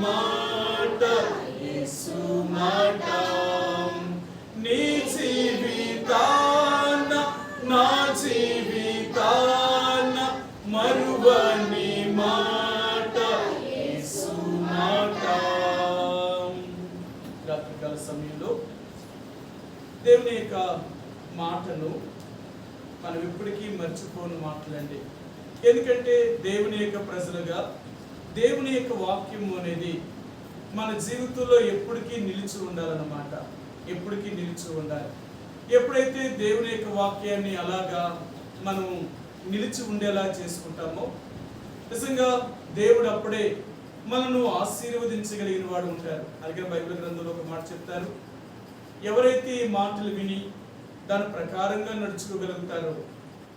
మాట యేసు మాట నీ జీవితాన నా జీవితాన మరువని మాట యేసు మాట. రాత్రికాల సమయంలో దేవుని యొక్క మాటను మనం ఇప్పటికీ మర్చిపోని మాటలండి. ఎందుకంటే దేవుని యొక్క ప్రజలుగా దేవుని యొక్క వాక్యము అనేది మన జీవితంలో ఎప్పటికీ నిలిచి ఉండాలన్నమాట. ఎప్పటికీ నిలిచి ఉండాలి. ఎప్పుడైతే దేవుని యొక్క వాక్యాన్ని అలాగా మనం నిలిచి ఉండేలా చేసుకుంటామో నిజంగా దేవుడు అప్పుడే మనను ఆశీర్వదించగలిగిన వాడు ఉంటారు. అలాగే బైబిల్ గ్రంథంలో ఒక మాట చెప్తారు, ఎవరైతే ఈ మాటలు విని దాని ప్రకారంగా నడుచుకోగలుగుతారో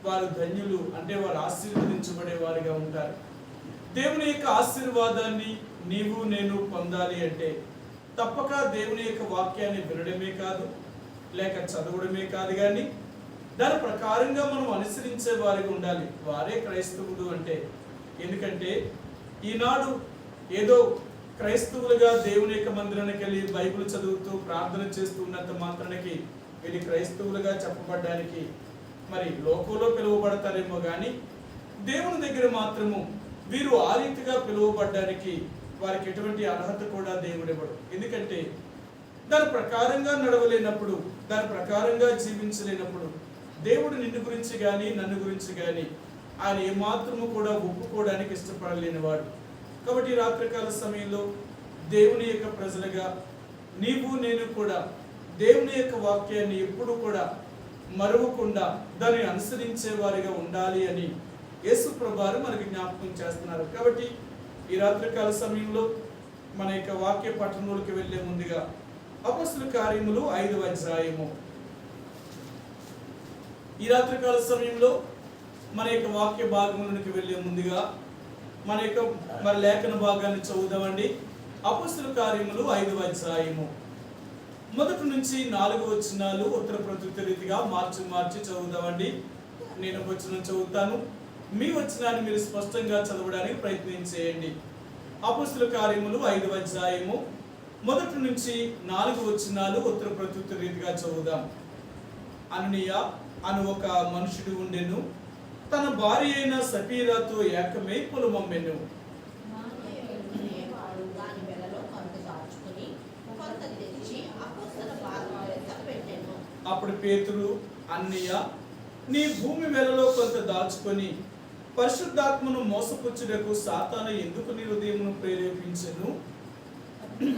వారు ధన్యులు, అంటే వారు ఆశీర్వదించబడే వారిగా ఉంటారు. దేవుని యొక్క ఆశీర్వాదాన్ని నీవు నేను పొందాలి అంటే తప్పక దేవుని యొక్క వాక్యాన్ని వినడమే కాదు, లేక చదవడమే కాదు, కానీ దాని ప్రకారంగా మనం అనుసరించే వారిగా ఉండాలి. వారే క్రైస్తవుడు అంటే. ఎందుకంటే ఈనాడు ఏదో క్రైస్తవులుగా దేవుని యొక్క మందిరానికి వెళ్ళి బైబిల్ చదువుతూ ప్రార్థన చేస్తూ ఉన్నంత మాత్రానికి వీళ్ళు క్రైస్తవులుగా చెప్పబడ్డానికి మరి లోకంలో పిలువబడతారేమో కానీ దేవుని దగ్గర మాత్రము వీరు ఆ రీతిగా పిలువబడ్డానికి వారికి ఎటువంటి అర్హత కూడా దేవుడు ఇవ్వడు. ఎందుకంటే దాని ప్రకారంగా నడవలేనప్పుడు, దాని ప్రకారంగా జీవించలేనప్పుడు దేవుడు నిన్ను గురించి కానీ నన్ను గురించి కానీ ఆయన ఏమాత్రము కూడా ఒప్పుకోవడానికి ఇష్టపడలేని వాడు. కాబట్టి రాత్రికాల సమయంలో దేవుని యొక్క ప్రజలుగా నీవు నేను కూడా దేవుని యొక్క వాక్యాన్ని ఎప్పుడు కూడా మరువకుండా దాన్ని అనుసరించే వారిగా ఉండాలి అని యేసు ప్రభువారు మనకి జ్ఞాపకం చేస్తున్నారు. కాబట్టి ఈ రాత్రికాల సమయంలో మన యొక్క వాక్య పఠనంలోకి వెళ్ళే ముందుగా అపొస్తలుల కార్యములు 5వ అధ్యాయము, ఈ రాత్రికాల సమయంలో మన యొక్క వాక్య భాగంలోకి వెళ్ళే ముందుగా మన యొక్క మన లేఖన భాగాన్ని చదువుదామండి. అపొస్తలుల కార్యములు 5వ అధ్యాయము 1 నుంచి 4 వచనాలు ఉత్తర ప్రత్యుత్తర రీతిగా మార్చి చదువుదామండి. నేను వచనం చదువుతాను, మీ వచనాన్ని మీరు స్పష్టంగా చదవడానికి ప్రయత్నం చేయండి. అపొస్తలుల కార్యములు 5వ అధ్యాయము 1 నుంచి 4 వచనాలు ఉత్తర ప్రత్యుత్తర రీతిగా చదువుదాం. అననీయ అను ఒక మనుషుడు ఉండెను, తన భార్య అయిన సఫీరాతో ఏకమై పొలమమ్మెను. అప్పుడు పేతురు, అన్నయ్య, నీ భూమి వెలలో కొంత దాచుకొని పరిశుద్ధాత్మను మోసపుచ్చుటకు సాతాను ఎందుకు నీ హృదయమును ప్రేరేపించెను?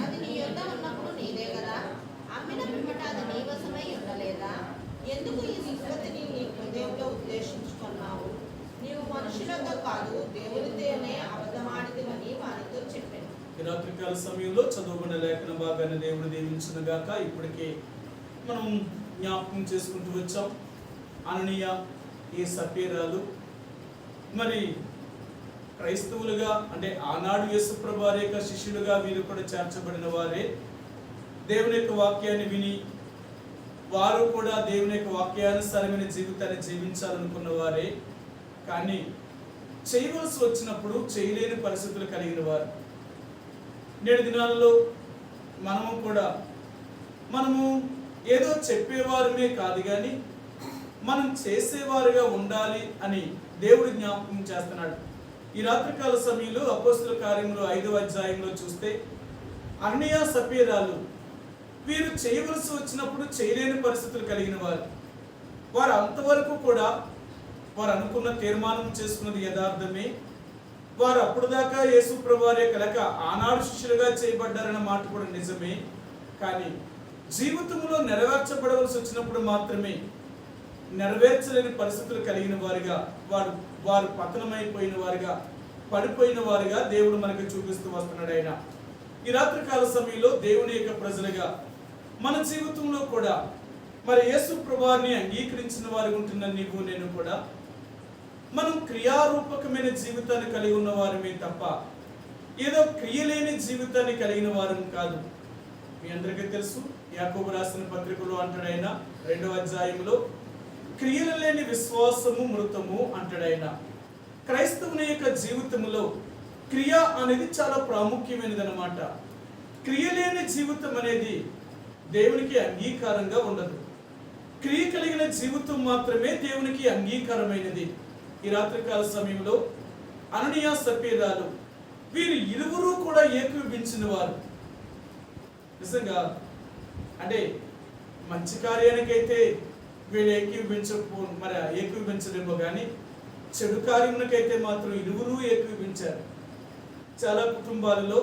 అది నీ యొద్ద ఉన్నప్పుడు నీదే కదా, అమ్మిన పిమ్మట అది నీ వశమై ఉండలేదా? ఎందుకు ఈ సంగతిని నీ హృదయంలో ఉద్దేశించుకున్నావు? నీవు మనుషులతో కాదు దేవునితోనే అబద్ధమాడితివని వారితో చెప్పాను. ఈ రాత్రికాల సమయంలో చదువుకున్న లేఖన భాగాన్ని దేవుడు దీవించును గాక. ఇప్పటికే మనం జ్ఞాపకం చేసుకుంటూ వచ్చాం. అననీయ, ఈ సఫీరాలు మరి క్రైస్తవులుగా, అంటే ఆనాడు యేసు ప్రభువు వారి యొక్క శిష్యులుగా వీరు కూడా చేర్చబడిన వారే. దేవుని యొక్క వాక్యాన్ని విని వారు కూడా దేవుని యొక్క వాక్యానుసారమైన జీవితాన్ని జీవించాలనుకున్న వారే. కానీ చేయవలసి వచ్చినప్పుడు చేయలేని పరిస్థితులు కలిగిన వారు. నేటి దినాలలో మనము ఏదో చెప్పేవారమే కాదు, కానీ మనం చేసేవారుగా ఉండాలి అని దేవుడు జ్ఞాపకం చేస్తున్నాడు. ఈ రాత్రికాల సమయంలో అపొస్తలుల కార్యములు 5వ అధ్యాయంలో చూస్తే అననీయ సఫీరాలు వీరు చేయవలసి వచ్చినప్పుడు చేయలేని పరిస్థితులు కలిగిన వారు అంతవరకు కూడా వారు అనుకున్న తీర్మానం చేసుకున్నది యథార్థమే. వారు అప్పుడు దాకా యేసు ప్రభువు వారి కలక ఆనాడు శిష్యులుగా చేయబడ్డారన్న మాట కూడా నిజమే. కానీ జీవితంలో నెరవేర్చబడవలసి వచ్చినప్పుడు మాత్రమే నెరవేర్చలేని పరిస్థితులు కలిగిన వారిగా వారు పతనమైపోయిన వారిగా, పడిపోయిన వారిగా దేవుడు మనకి చూపిస్తూ వస్తున్నాడు. ఆయన ఈ రాత్రికాల సమయంలో దేవుని యొక్క ప్రజలుగా మన జీవితంలో కూడా మరి యేసు ప్రభువుని అంగీకరించిన వారు ఉంటున్న నీవు నేను కూడా మనం క్రియారూపకమైన జీవితాన్ని కలిగి ఉన్న వారమే తప్ప ఏదో క్రియలేని జీవితాన్ని కలిగిన వారం కాదు. మీ అందరికీ తెలుసు, యాకోబు రాసిన పత్రికలో అంటాడైన 2వ అధ్యాయంలో క్రియలు లేని విశ్వాసము మృతము అంటాడైన. క్రైస్తవుని యొక్క జీవితంలో క్రియ అనేది చాలా ప్రాముఖ్యమైనది అన్నమాట. క్రియ లేని జీవితం అనేది దేవునికి అంగీకారంగా ఉండదు. క్రియ కలిగిన జీవితం మాత్రమే దేవునికి అంగీకారమైనది. ఈ రాత్రికాల సమయంలో అననీయ సప్పీరాలు వీరు ఇరువురు కూడా ఏకీభవించిన వారు. నిజంగా అంటే మంచి కార్యానికైతే వీళ్ళు ఏకీభవించలేమో కానీ చెడు కార్యములకైతే మాత్రం ఇరువురు ఏకీభవించారు. చాలా కుటుంబాలలో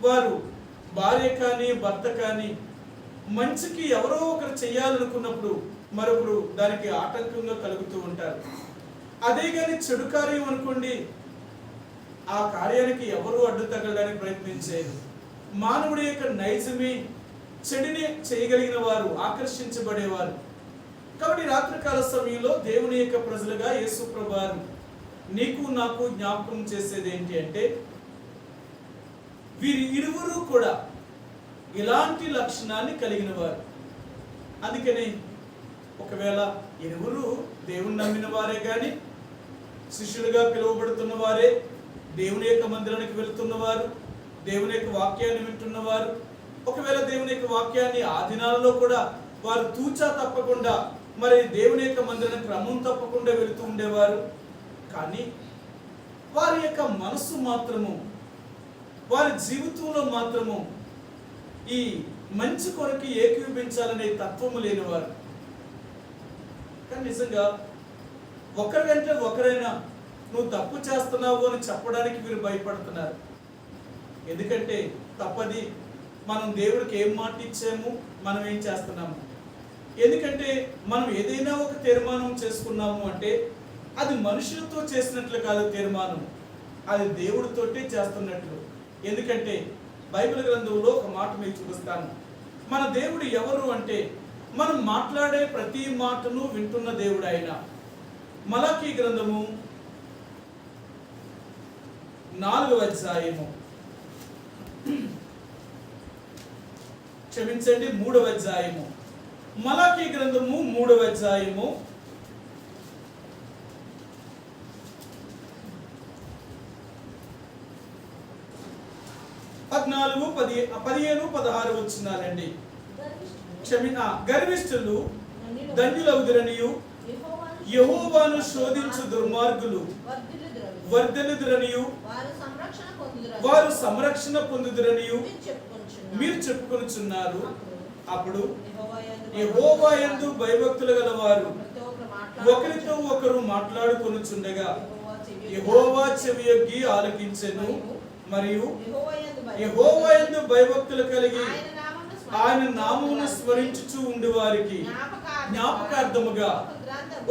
వారు భార్య కానీ భర్త కానీ మంచికి ఎవరో ఒకరు చేయాలనుకున్నప్పుడు మరొకరు దానికి ఆటంకంగా కలుగుతూ ఉంటారు. అదే కానీ చెడు కార్యం అనుకోండి, ఆ కార్యానికి ఎవరు అడ్డు తగలడానికి ప్రయత్నించేది. మానవుడి యొక్క నైజమే చెడుని చేయగలిగిన వారు ఆకర్షించబడేవారు. కాబట్టి రాత్రికాల సమయంలో దేవుని యొక్క ప్రజలుగా యేసు ప్రభువారు నీకు నాకు జ్ఞాపకం చేసేది ఏంటి అంటే, వీరి ఇరువురు కూడా ఇలాంటి లక్షణాన్ని కలిగిన వారు. అందుకని ఒకవేళ ఇరువురు దేవుని నమ్మిన వారే కానీ శిష్యులుగా పిలువబడుతున్న వారే, దేవుని యొక్క మందిరానికి వెళుతున్నవారు, దేవుని యొక్క వాక్యాన్ని వింటున్నవారు, ఒకవేళ దేవుని యొక్క వాక్యాన్ని ఆ దినాలలో కూడా వారు తూచా తప్పకుండా మరి దేవుని యొక్క మందిరానికి క్రమం తప్పకుండా వెళుతూ ఉండేవారు. కానీ వారి యొక్క మనస్సు మాత్రము, వారి జీవితంలో మాత్రము ఈ మంచి కొరకు ఏకీభవించాలనే తత్వము లేనివారు. కానీ నిజంగా ఒకరికంటే ఒకరైనా నువ్వు తప్పు చేస్తున్నావు అని చెప్పడానికి వీరు భయపడుతున్నారు. ఎందుకంటే తప్పది, మనం దేవుడికి ఏం మాట ఇచ్చాము, మనం ఏం చేస్తున్నాము. ఎందుకంటే మనం ఏదైనా ఒక తీర్మానం చేసుకున్నాము అంటే అది మనుషులతో చేసినట్లు కాదు తీర్మానం, అది దేవుడితోటే చేస్తున్నట్లు. ఎందుకంటే బైబిల్ గ్రంథంలో ఒక మాట మీకు చూపిస్తాను. మన దేవుడు ఎవరు అంటే మనం మాట్లాడే ప్రతి మాటను వింటున్న దేవుడు ఆయన. మలాకీ గ్రంథము 4వ అధ్యాయము, క్షమించండి 3వ అధ్యాయము, మలాకీ గ్రంథము 3వ అధ్యాయము 14, 15, 16 వచ్చినాలండి. గర్విష్ఠులు ధన్యులవుదురనియు యెహోవాను శోధించు దుర్మార్గులు వర్ధిల్లుదురనియు వారు సంరక్షణ పొందుదురనియు మీరు చెప్పుకొనుచున్నారు. అప్పుడు యెహోవా యందు భయభక్తులు గలవారు ఒకరితో ఒకరు మాట్లాడుకొనుచుండగా యెహోవా చెవియొగ్గి ఆలకించెను. మరియు యెహోవా యందు భయభక్తులు కలిగి ఆయన నామమును స్మరించుచు ఉండి వారికి జ్ఞాపకార్థముగా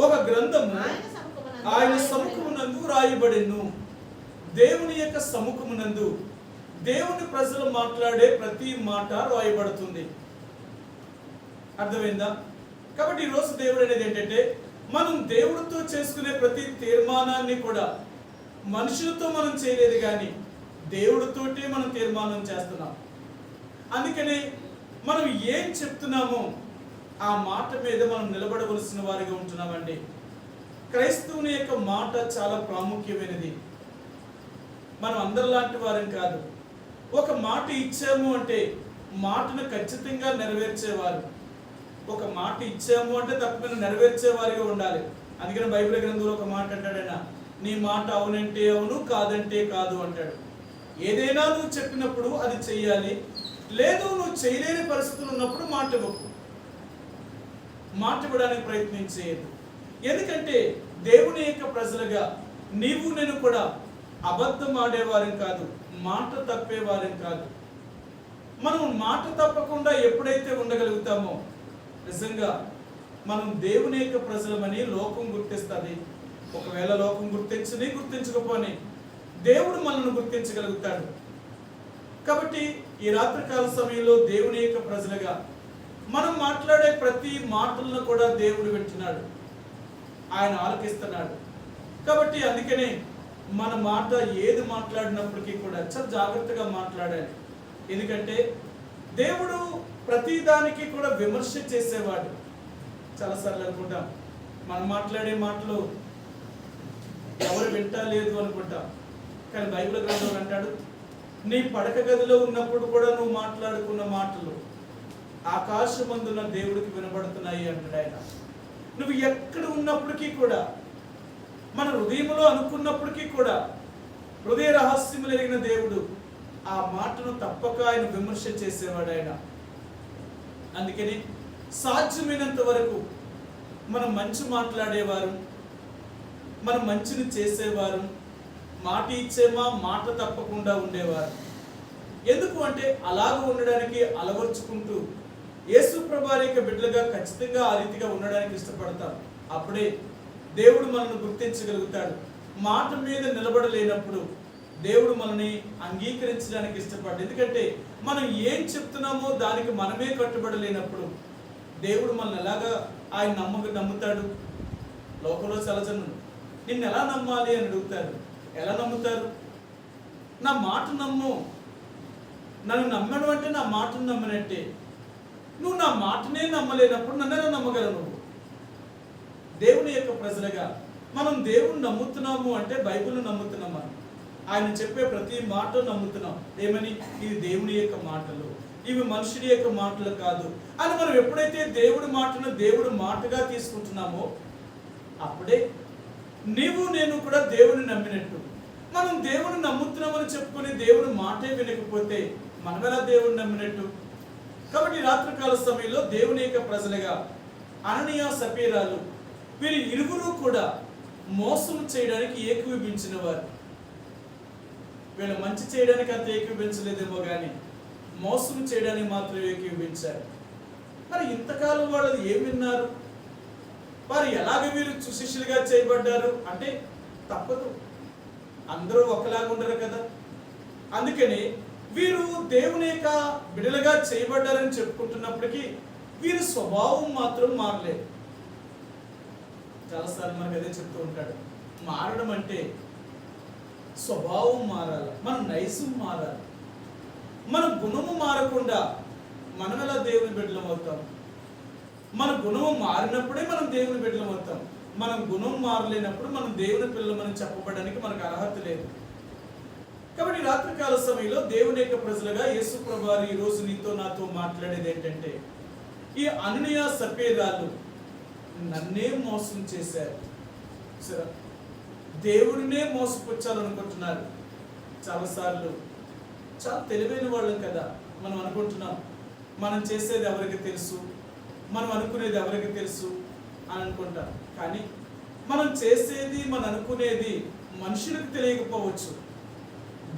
ఒక గ్రంథము ఆయన సముఖమునందు రాయబడెను. దేవుని యొక్క సముఖమునందు దేవుని ప్రజలు మాట్లాడే ప్రతి మాట రాయబడుతుంది. అర్థమైందా? కాబట్టి ఈరోజు దేవుడు అనేది ఏంటంటే, మనం దేవుడితో చేసుకునే ప్రతి తీర్మానాన్ని కూడా మనుషులతో మనం చేయలేదు కానీ దేవుడితోటే మనం తీర్మానం చేస్తున్నాం. అందుకని మనం ఏం చెప్తున్నామో ఆ మాట మీద మనం నిలబడవలసిన వారిగా ఉంటున్నామండి. క్రైస్తవుని యొక్క మాట చాలా ప్రాముఖ్యమైనది. మనం అందరిలాంటి వారం కాదు. ఒక మాట ఇచ్చాము అంటే మాటను ఖచ్చితంగా నెరవేర్చేవారు. ఒక మాట ఇచ్చాము అంటే తప్పకుండా నెరవేర్చేవారిగా ఉండాలి. అందుకని బైబిల్ గ్రంథంలో ఒక మాట అంటాడైనా, నీ మాట అవునంటే అవును, కాదంటే కాదు అంటాడు. ఏదైనా నువ్వు చెప్పినప్పుడు అది చెయ్యాలి. లేదు నువ్వు చేయలేని పరిస్థితులు ఉన్నప్పుడు మాట ఇవ్వకు, మాట ఇవ్వడానికి ప్రయత్నించేది. ఎందుకంటే దేవుని యొక్క ప్రజలుగా నీవు నేను కూడా అబద్ధం ఆడేవారం కాదు, మాట తప్పేవారం కాదు. మనం మాట తప్పకుండా ఎప్పుడైతే ఉండగలుగుతామో నిజంగా మనం దేవుని యొక్క ప్రజలమని లోకం గుర్తిస్తుంది. ఒకవేళ లోకం గుర్తించకపోని దేవుడు మనల్ని గుర్తించగలుగుతాడు. కాబట్టి ఈ రాత్రికాల సమయంలో దేవుని యొక్క ప్రజలుగా మనం మాట్లాడే ప్రతి మాటలను కూడా దేవుడు వింటున్నాడు, ఆయన ఆలకిస్తున్నాడు. కాబట్టి అందుకనే మన మాట ఏది మాట్లాడినప్పటికీ కూడా చాలా జాగ్రత్తగా మాట్లాడాలి. ఎందుకంటే దేవుడు ప్రతి దానికి కూడా విమర్శ చేసేవాడు. చాలాసార్లు అనుకుంటాం మనం మాట్లాడే మాటలు ఎవరు వింటలేదు అనుకుంటాం. కానీ బైబిల్ గ్రంథంలో అంటాడు, నీ పడక గదిలో ఉన్నప్పుడు కూడా నువ్వు మాట్లాడుకున్న మాటలు ఆకాశమందున దేవుడికి వినబడుతున్నాయి అంటాడు ఆయన. నువ్వు ఎక్కడ ఉన్నప్పటికీ కూడా, మన హృదయంలో అనుకున్నప్పటికీ కూడా, హృదయ రహస్యములు ఎరిగిన దేవుడు ఆ మాటను తప్పక ఆయన విమర్శ చేసేవాడు ఆయన. అందుకని సాధ్యమైనంత వరకు మనం మంచి మాట్లాడేవారు, మనం మంచిని చేసేవారు, మాట ఇచ్చేమా మాట తప్పకుండా ఉండేవారు. ఎందుకు అంటే అలాగ ఉండడానికి అలవర్చుకుంటూ యేసు ప్రభువారి యొక్క బిడ్డలుగా ఖచ్చితంగా ఆ రీతిగా ఉండడానికి ఇష్టపడతాం. అప్పుడే దేవుడు మనల్ని గుర్తించగలుగుతాడు. మాట మీద నిలబడలేనప్పుడు దేవుడు మనల్ని అంగీకరించడానికి ఇష్టపడ్డాడు. ఎందుకంటే మనం ఏం చెప్తున్నామో దానికి మనమే కట్టుబడలేనప్పుడు దేవుడు మనల్ని ఎలాగా ఆయన నమ్ముతాడు? లోకంలో చలజనుడు నిన్ను ఎలా నమ్మాలి అని అడుగుతారు. ఎలా నమ్ముతారు? నా మాట నమ్ము. నన్ను నమ్మడం అంటే నా మాటను నమ్మినట్టే. నువ్వు నా మాటనే నమ్మలేనప్పుడు నన్ను ఎలా నమ్మగలవు నువ్వు? దేవుని యొక్క ప్రజలుగా మనం దేవుని నమ్ముతున్నాము అంటే బైబిల్ను నమ్ముతున్నాం. మనం ఆయన చెప్పే ప్రతి మాట నమ్ముతున్నాం. ఏమని? ఇది దేవుని యొక్క మాటలు, ఇవి మనుషుడి యొక్క మాటలు కాదు అని మనం ఎప్పుడైతే దేవుడి మాటను దేవుడి మాటగా తీసుకుంటున్నామో అప్పుడే నీవు నేను కూడా దేవుని నమ్మినట్టు. మనం దేవుని నమ్ముతున్నామని చెప్పుకొని దేవుని మాటే వినకపోతే మనం ఎలా దేవుని నమ్మినట్టు? కాబట్టి రాత్రికాల సమయంలో దేవుని యొక్క ప్రజలుగా అననీయ సపీరాలు వీరి ఇరువురు కూడా మోసం చేయడానికి ఏకీభవించిన వారు. వీళ్ళు మంచి చేయడానికి అంత ఏకీభవించలేదేమో కానీ మోసం చేయడానికి మాత్రం ఏకీభవించారు. మరి ఇంతకాలం వాళ్ళు ఏం విన్నారు? వారు ఎలాగ వీరు శిష్యులుగా చేయబడ్డారు అంటే తప్పదు, అందరూ ఒకలాగా ఉండరు కదా. అందుకని వీరు దేవుని యొక్క బిడ్డలుగా చేయబడ్డారని చెప్పుకుంటున్నప్పటికీ వీరి స్వభావం మాత్రం మారలేదు. చాలాసార్లు మనకు అదే చెప్తూ ఉంటాడు, మారడం అంటే స్వభావం మారాలి, మన నైజం మారాలి. మన గుణము మారకుండా మనం ఎలా దేవుని బిడ్డలం అవుతాం? మన గుణము మారినప్పుడే మనం దేవుని బిడ్డలం అవుతాం. మనం గుణం మారలేనప్పుడు మనం దేవుని పిల్లమని చెప్పబడడానికి మనకు అర్హత లేదు. కాబట్టి రాత్రికాల సమయంలో దేవుని యొక్క ప్రజలుగా యేసు ప్రభువారు ఈ రోజు నీతో నాతో మాట్లాడేది ఏంటంటే, ఈ అననీయ సపీరాలు నన్నే మోసం చేశారు. సరే, దేవుడినే మోసపుచ్చాలనుకుంటున్నారు. చాలాసార్లు చాలా తెలివైన వాళ్ళం కదా మనం అనుకుంటున్నాం, మనం చేసేది ఎవరికి తెలుసు, మనం అనుకునేది ఎవరికి తెలుసు అని అనుకుంటాం. కానీ మనం చేసేది మనం అనుకునేది మనుషులకు తెలియకపోవచ్చు,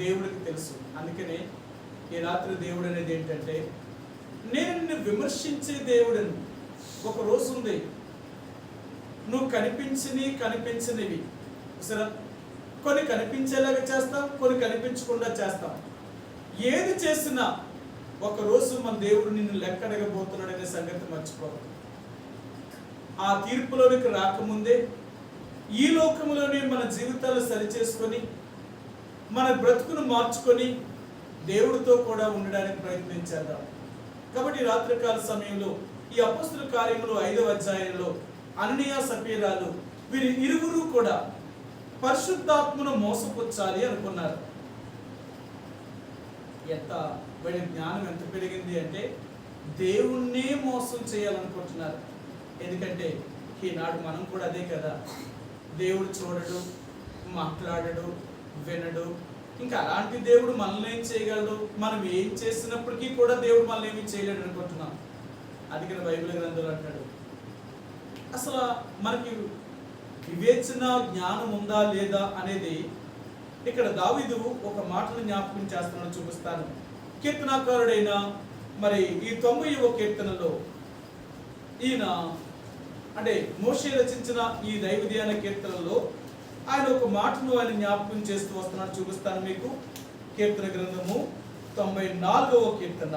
దేవుడికి తెలుసు. అందుకనే ఈ రాత్రి దేవుడు అనేది ఏంటంటే, నేను నిన్ను విమర్శించే దేవుడని. ఒక రోజు ఉంది, నువ్వు కనిపించనివి సరే, కొన్ని కనిపించేలాగా చేస్తాం, కొన్ని కనిపించకుండా చేస్తాం. ఏది చేసినా ఒకరోజు మన దేవుడు నిన్ను లెక్కడగబోతున్నాడనే సంగతి మర్చిపోదు. ఆ తీర్పులోనికి రాకముందే ఈ లోకంలోనే మన జీవితాలు సరిచేసుకొని మన బ్రతుకును మార్చుకొని దేవుడితో కూడా ఉండడానికి ప్రయత్నించేద్దాం. కాబట్టి రాత్రికాల సమయంలో ఈ అపొస్తలుల కార్యములు 5వ అధ్యాయంలో అననీయ సపీరాలు వీరి ఇరువురు కూడా పరిశుద్ధాత్మను మోసపుచ్చాలి అనుకున్నారు. వీళ్ళ జ్ఞానం ఎంత పెరిగింది అంటే దేవుణ్ణే మోసం చేయాలనుకుంటున్నారు. ఎందుకంటే ఈనాడు మనం కూడా అదే కదా, దేవుడు చూడడు, మాట్లాడడు, వినడు. ఇంకా అలాంటి దేవుడు మనల్ని ఏం చేయగలడు? మనం ఏం చేసినప్పటికీ కూడా దేవుడు మనల్ని ఏమీ చేయలేడు అనుకుంటున్నాం. అందుకని బైబిల్ గ్రంథంలో అంటాడు, అసలు మనకి వివేచన జ్ఞానం ఉందా లేదా అనేది ఇక్కడ దావీదు ఒక మాటను జ్ఞాపకం చేస్తున్నాడు, చూపిస్తాను. కీర్తనాకారుడైన మరి ఈ 90వ కీర్తనలో ఈయన అంటే మోషే రచించిన ఈ దైవధ్యాన కీర్తనలో ఆయన ఒక మాటను ఆయన జ్ఞాపకం చేస్తూ వస్తున్నాడు, చూపిస్తాను మీకు. కీర్తన గ్రంథము 94వ కీర్తన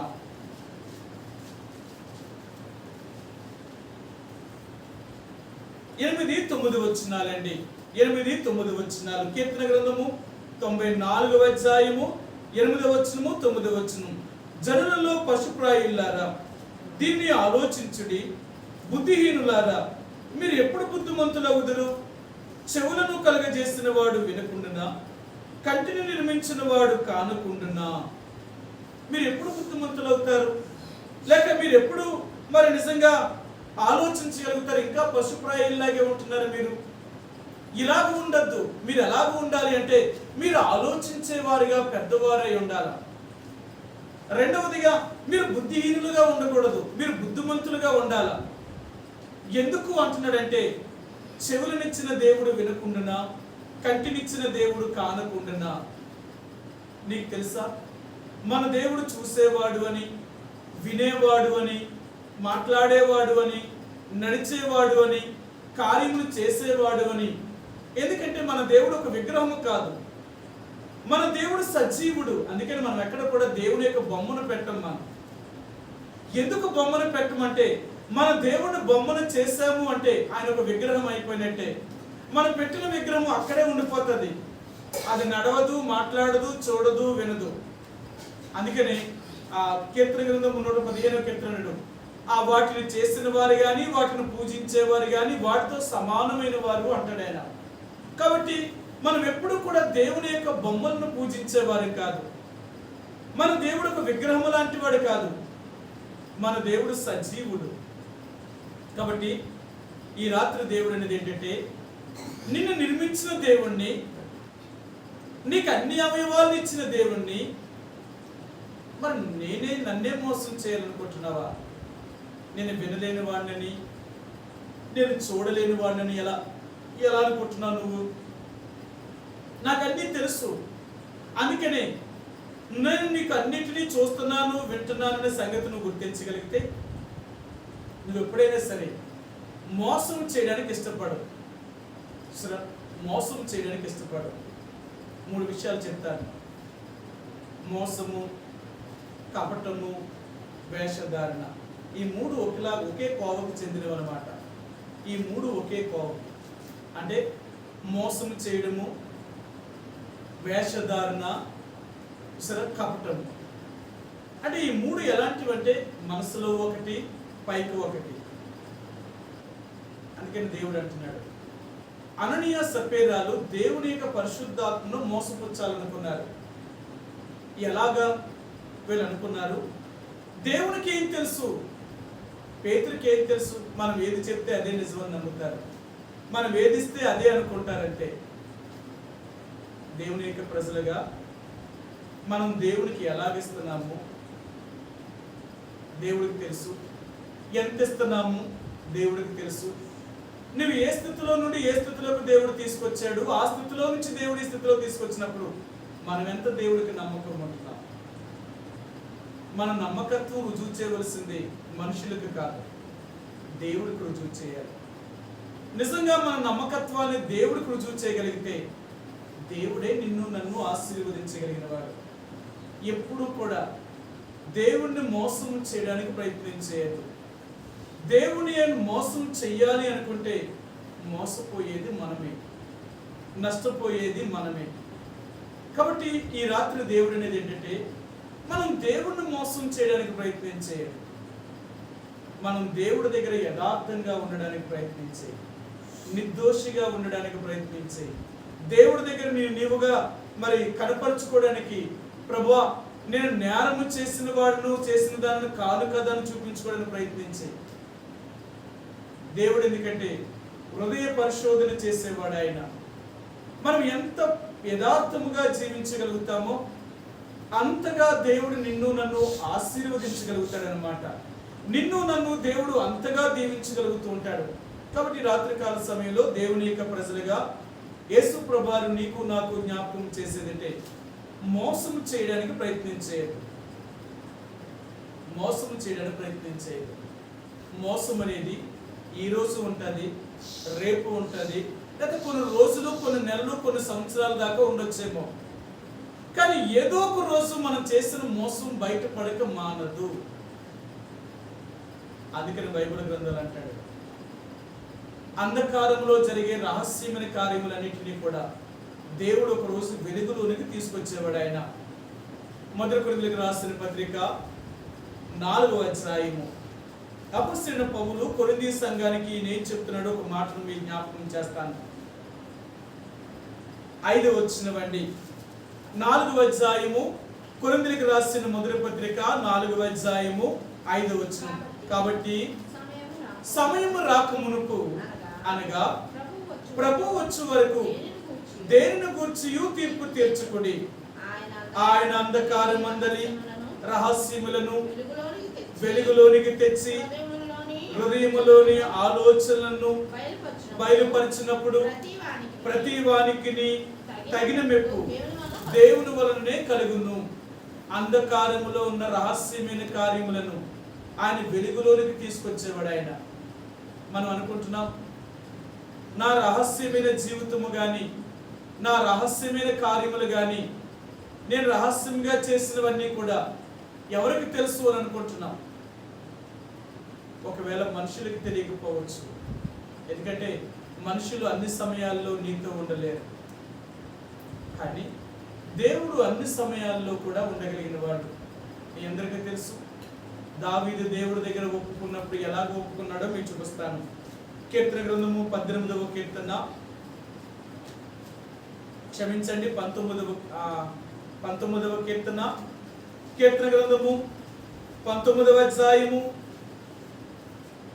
8-9 వచనాలండి. 8-9 వచనాలు. కీర్తన గ్రంథము 94వ అధ్యాయము 8వ వచనము 9వ వచనం. జనులలో పశుప్రాయులారా దీన్ని ఆలోచించుడి, బుద్ధిహీనులారా మీరు ఎప్పుడు బుద్ధిమంతులవుదురు? చెవులను కలగజేసిన వాడు వినకుండునా? కంటిని నిర్మించిన వాడు కానుకుంటున్నా మీరు ఎప్పుడు బుద్ధిమంతులు అవుతారు? లేక మీరు ఎప్పుడు మరి నిజంగా ఆలోచించగలుగుతారు? ఇంకా పశుప్రాయుల్లాగే ఉంటున్నారు మీరు. ఇలాగ ఉండద్దు. మీరు ఎలాగ ఉండాలి అంటే మీరు ఆలోచించేవారుగా పెద్దవారై ఉండాలి. రెండవదిగా మీరు బుద్ధిహీనులుగా ఉండకూడదు, మీరు బుద్ధిమంతులుగా ఉండాలి. ఎందుకు అంటున్నాడంటే చెవులనిచ్చిన దేవుడు వినకుండునా, కంటినిచ్చిన దేవుడు కానకుండునా. నీకు తెలుసా మన దేవుడు చూసేవాడు అని, వినేవాడు అని, మాట్లాడేవాడు అని, నడిచేవాడు అని, కార్యములు చేసేవాడు అని. ఎందుకంటే మన దేవుడు ఒక విగ్రహము కాదు, మన దేవుడు సజీవుడు. అందుకని మనం ఎక్కడ కూడా దేవుని యొక్క బొమ్మను పెట్టం. మనం ఎందుకు బొమ్మను పెట్టమంటే మన దేవుడిని బొమ్మను చేశాము అంటే ఆయన ఒక విగ్రహం అయిపోయినట్టే. మనం పెట్టిన విగ్రహం అక్కడే ఉండిపోతుంది, అది నడవదు, మాట్లాడదు, చూడదు, వినదు. అందుకని ఆ కీర్తన గ్రంథం 115వ కీర్తనడు ఆ వాటిని చేసిన వారు కానీ, వాటిని పూజించేవారు కానీ వాటితో సమానమైన వారు అంటాడు ఆయన. కాబట్టి మనం ఎప్పుడు కూడా దేవుని యొక్క బొమ్మలను పూజించేవారు కాదు. మన దేవుడు ఒక విగ్రహం లాంటి వాడు కాదు, మన దేవుడు సజీవుడు. కాబట్టి ఈ రాత్రి దేవుడు అనేది ఏంటంటే నిన్ను నిర్మించిన దేవుణ్ణి, నీకు అన్ని అవయవాలను ఇచ్చిన దేవుణ్ణి మరి నన్నే మోసం చేయాలనుకుంటున్నావా? నేను వినలేని వాడిని, నేను చూడలేని వాడిని ఎలా అనుకుంటున్నావు నువ్వు? నాకు అన్నీ తెలుసు, అందుకనే నేను నీకు అన్నిటినీ చూస్తున్నాను, వింటున్నాను అనే సంగతి నువ్వు గుర్తించగలిగితే నువ్వు ఎప్పుడైనా సరే మోసం చేయడానికి ఇష్టపడవు. సరే, మోసం చేయడానికి ఇష్టపడవు. 3 విషయాలు చెప్తాను: మోసము, కపటము, వేషధారణ. ఈ 3 ఒకే కోవకు చెందినవి అన్నమాట. ఈ 3 ఒకే కోవ. అంటే మోసం చేయడము, వేషధారణ, కపటము. అంటే ఈ 3 ఎలాంటివి అంటే మనసులో ఒకటి, పైకి ఒకటి. అందుకని దేవుడు అంటున్నాడు, అననీయ సప్పేరాలు దేవుని యొక్క పరిశుద్ధాత్మను మోసపుచ్చాలనుకున్నారు. ఎలాగా వీళ్ళు అనుకున్నారు? దేవునికి ఏం తెలుసు, పేతురుకి ఏం తెలుసు? మనం ఏది చెప్తే అదే నిజమని నమ్ముతారు, మనం వేధిస్తే అదే అనుకుంటారంటే. దేవుని యొక్క ప్రజలుగా మనం దేవునికి ఎలాగిస్తున్నాము దేవుడికి తెలుసు, ఎంత ఇస్తున్నాము దేవుడికి తెలుసు. నువ్వు ఏ స్థితిలో నుండి ఏ స్థితిలోకి దేవుడు తీసుకొచ్చాడు, ఆ స్థితిలో నుంచి దేవుడి స్థితిలో తీసుకొచ్చినప్పుడు మనం ఎంత దేవుడికి నమ్మకం ఉంటున్నాం. మన నమ్మకత్వం రుజువు చేయవలసింది మనుషులకు కాదు, దేవుడికి రుజువు చేయాలి. నిజంగా మన నమ్మకత్వాన్ని దేవుడికి రుజువు చేయగలిగితే దేవుడే నిన్ను నన్ను ఆశీర్వదించగలిగిన వాడు. ఎప్పుడు కూడా దేవుణ్ణి మోసం చేయడానికి ప్రయత్నించేది. దేవుని మోసం చెయ్యాలి అనుకుంటే మోసపోయేది మనమే, నష్టపోయేది మనమే. కాబట్టి ఈ రాత్రి దేవుడు అనేది ఏంటంటే మనం దేవుణ్ణి మోసం చేయడానికి ప్రయత్నించేది. మనం దేవుడి దగ్గర యథార్థంగా ఉండడానికి ప్రయత్నించే, నిర్దోషిగా ఉండడానికి ప్రయత్నించే, దేవుడి దగ్గర నీవుగా మరి కనపరుచుకోవడానికి, ప్రభువా నేను నేరము చేసిన వాడును చేసిన దానిని కాదు కదా అని చూపించుకోవడానికి ప్రయత్నించే. దేవుడు ఎందుకంటే హృదయ పరిశోధన చేసేవాడు ఆయన. మనం ఎంత యథార్థముగా జీవించగలుగుతామో అంతగా దేవుడు నిన్ను నన్ను ఆశీర్వదించగలుగుతాడనమాట. నిన్ను నన్ను దేవుడు అంతగా దీవించగలుగుతూ ఉంటాడు. కాబట్టి రాత్రికాల సమయంలో దేవుని యొక్క ప్రజలుగా యేసు ప్రభువారు నీకు నాకు జ్ఞాపకం చేసేదంటే మోసం చేయడానికి ప్రయత్నించేది. మోసం చేయడానికి ప్రయత్నించేది. మోసం అనేది ఈరోజు ఉంటుంది, రేపు ఉంటుంది, లేదా కొన్ని రోజులు, కొన్ని నెలలు, కొన్ని సంవత్సరాల దాకా ఉండొచ్చేమో. కానీ ఏదో ఒక రోజు మనం చేసిన మోసం బయటపడక మానదు. అందుకని బైబిల్ గ్రంథాలు అంటాడు, అంధకారంలో జరిగే రహస్యమైన కార్యములన్నింటినీ కూడా దేవుడు ఒక రోజు వెలుగులోనికి తీసుకొచ్చేవాడు ఆయన. మొదటి కొరింథీయులకు రాసిన పత్రిక 4వ అధ్యాయము. అపొస్తలుడైన పౌలు కొరింథీ సంఘానికి నేను చెప్తున్నాడు ఒక మాటను మీ జ్ఞాపకం చేస్తాను. 5వ వచనం. 4వ అధ్యాయము కొరింథీయులకు రాసిన మొదటి పత్రిక 4వ అధ్యాయము 5వ వచనం. కాబట్టి సమయము రాకమునుపు అనగా ప్రభు వచ్చు వరకు దేనిని గూర్చియు తీర్పు తీర్చుకుడి. ఆయన అంధకార మందలి రహస్యములను వెలుగులోనికి తెచ్చి హృదయములోని ఆలోచనలను బయలుపరిచినప్పుడు ప్రతి వానికి తగిన మెప్పు దేవుని వలననే కలుగును. అంధకారములో ఉన్న రహస్యమైన కార్యములను ఆయన వెలుగులోనికి తీసుకొచ్చేవాడు. ఆయన మనం అనుకుంటున్నాం, నా రహస్యమైన జీవితము కానీ, నా రహస్యమైన కార్యములు కానీ, నేను రహస్యంగా చేసినవన్నీ కూడా ఎవరికి తెలుసు అని అనుకుంటున్నాం. ఒకవేళ మనుషులకు తెలియకపోవచ్చు, ఎందుకంటే మనుషులు అన్ని సమయాల్లో నీతో ఉండలేరు. కానీ దేవుడు అన్ని సమయాల్లో కూడా ఉండగలిగిన వాడు. మీ అందరికీ తెలుసు, దావీదు దేవుడి దగ్గర ఒప్పుకున్నప్పుడు ఎలాగ ఒప్పుకున్నాడో మీకు చూపిస్తాను. కీర్తన గ్రంథము 18వ కీర్తన, క్షమించండి 19వ కీర్తన, కీర్తన గ్రంథము 19వ అధ్యాయము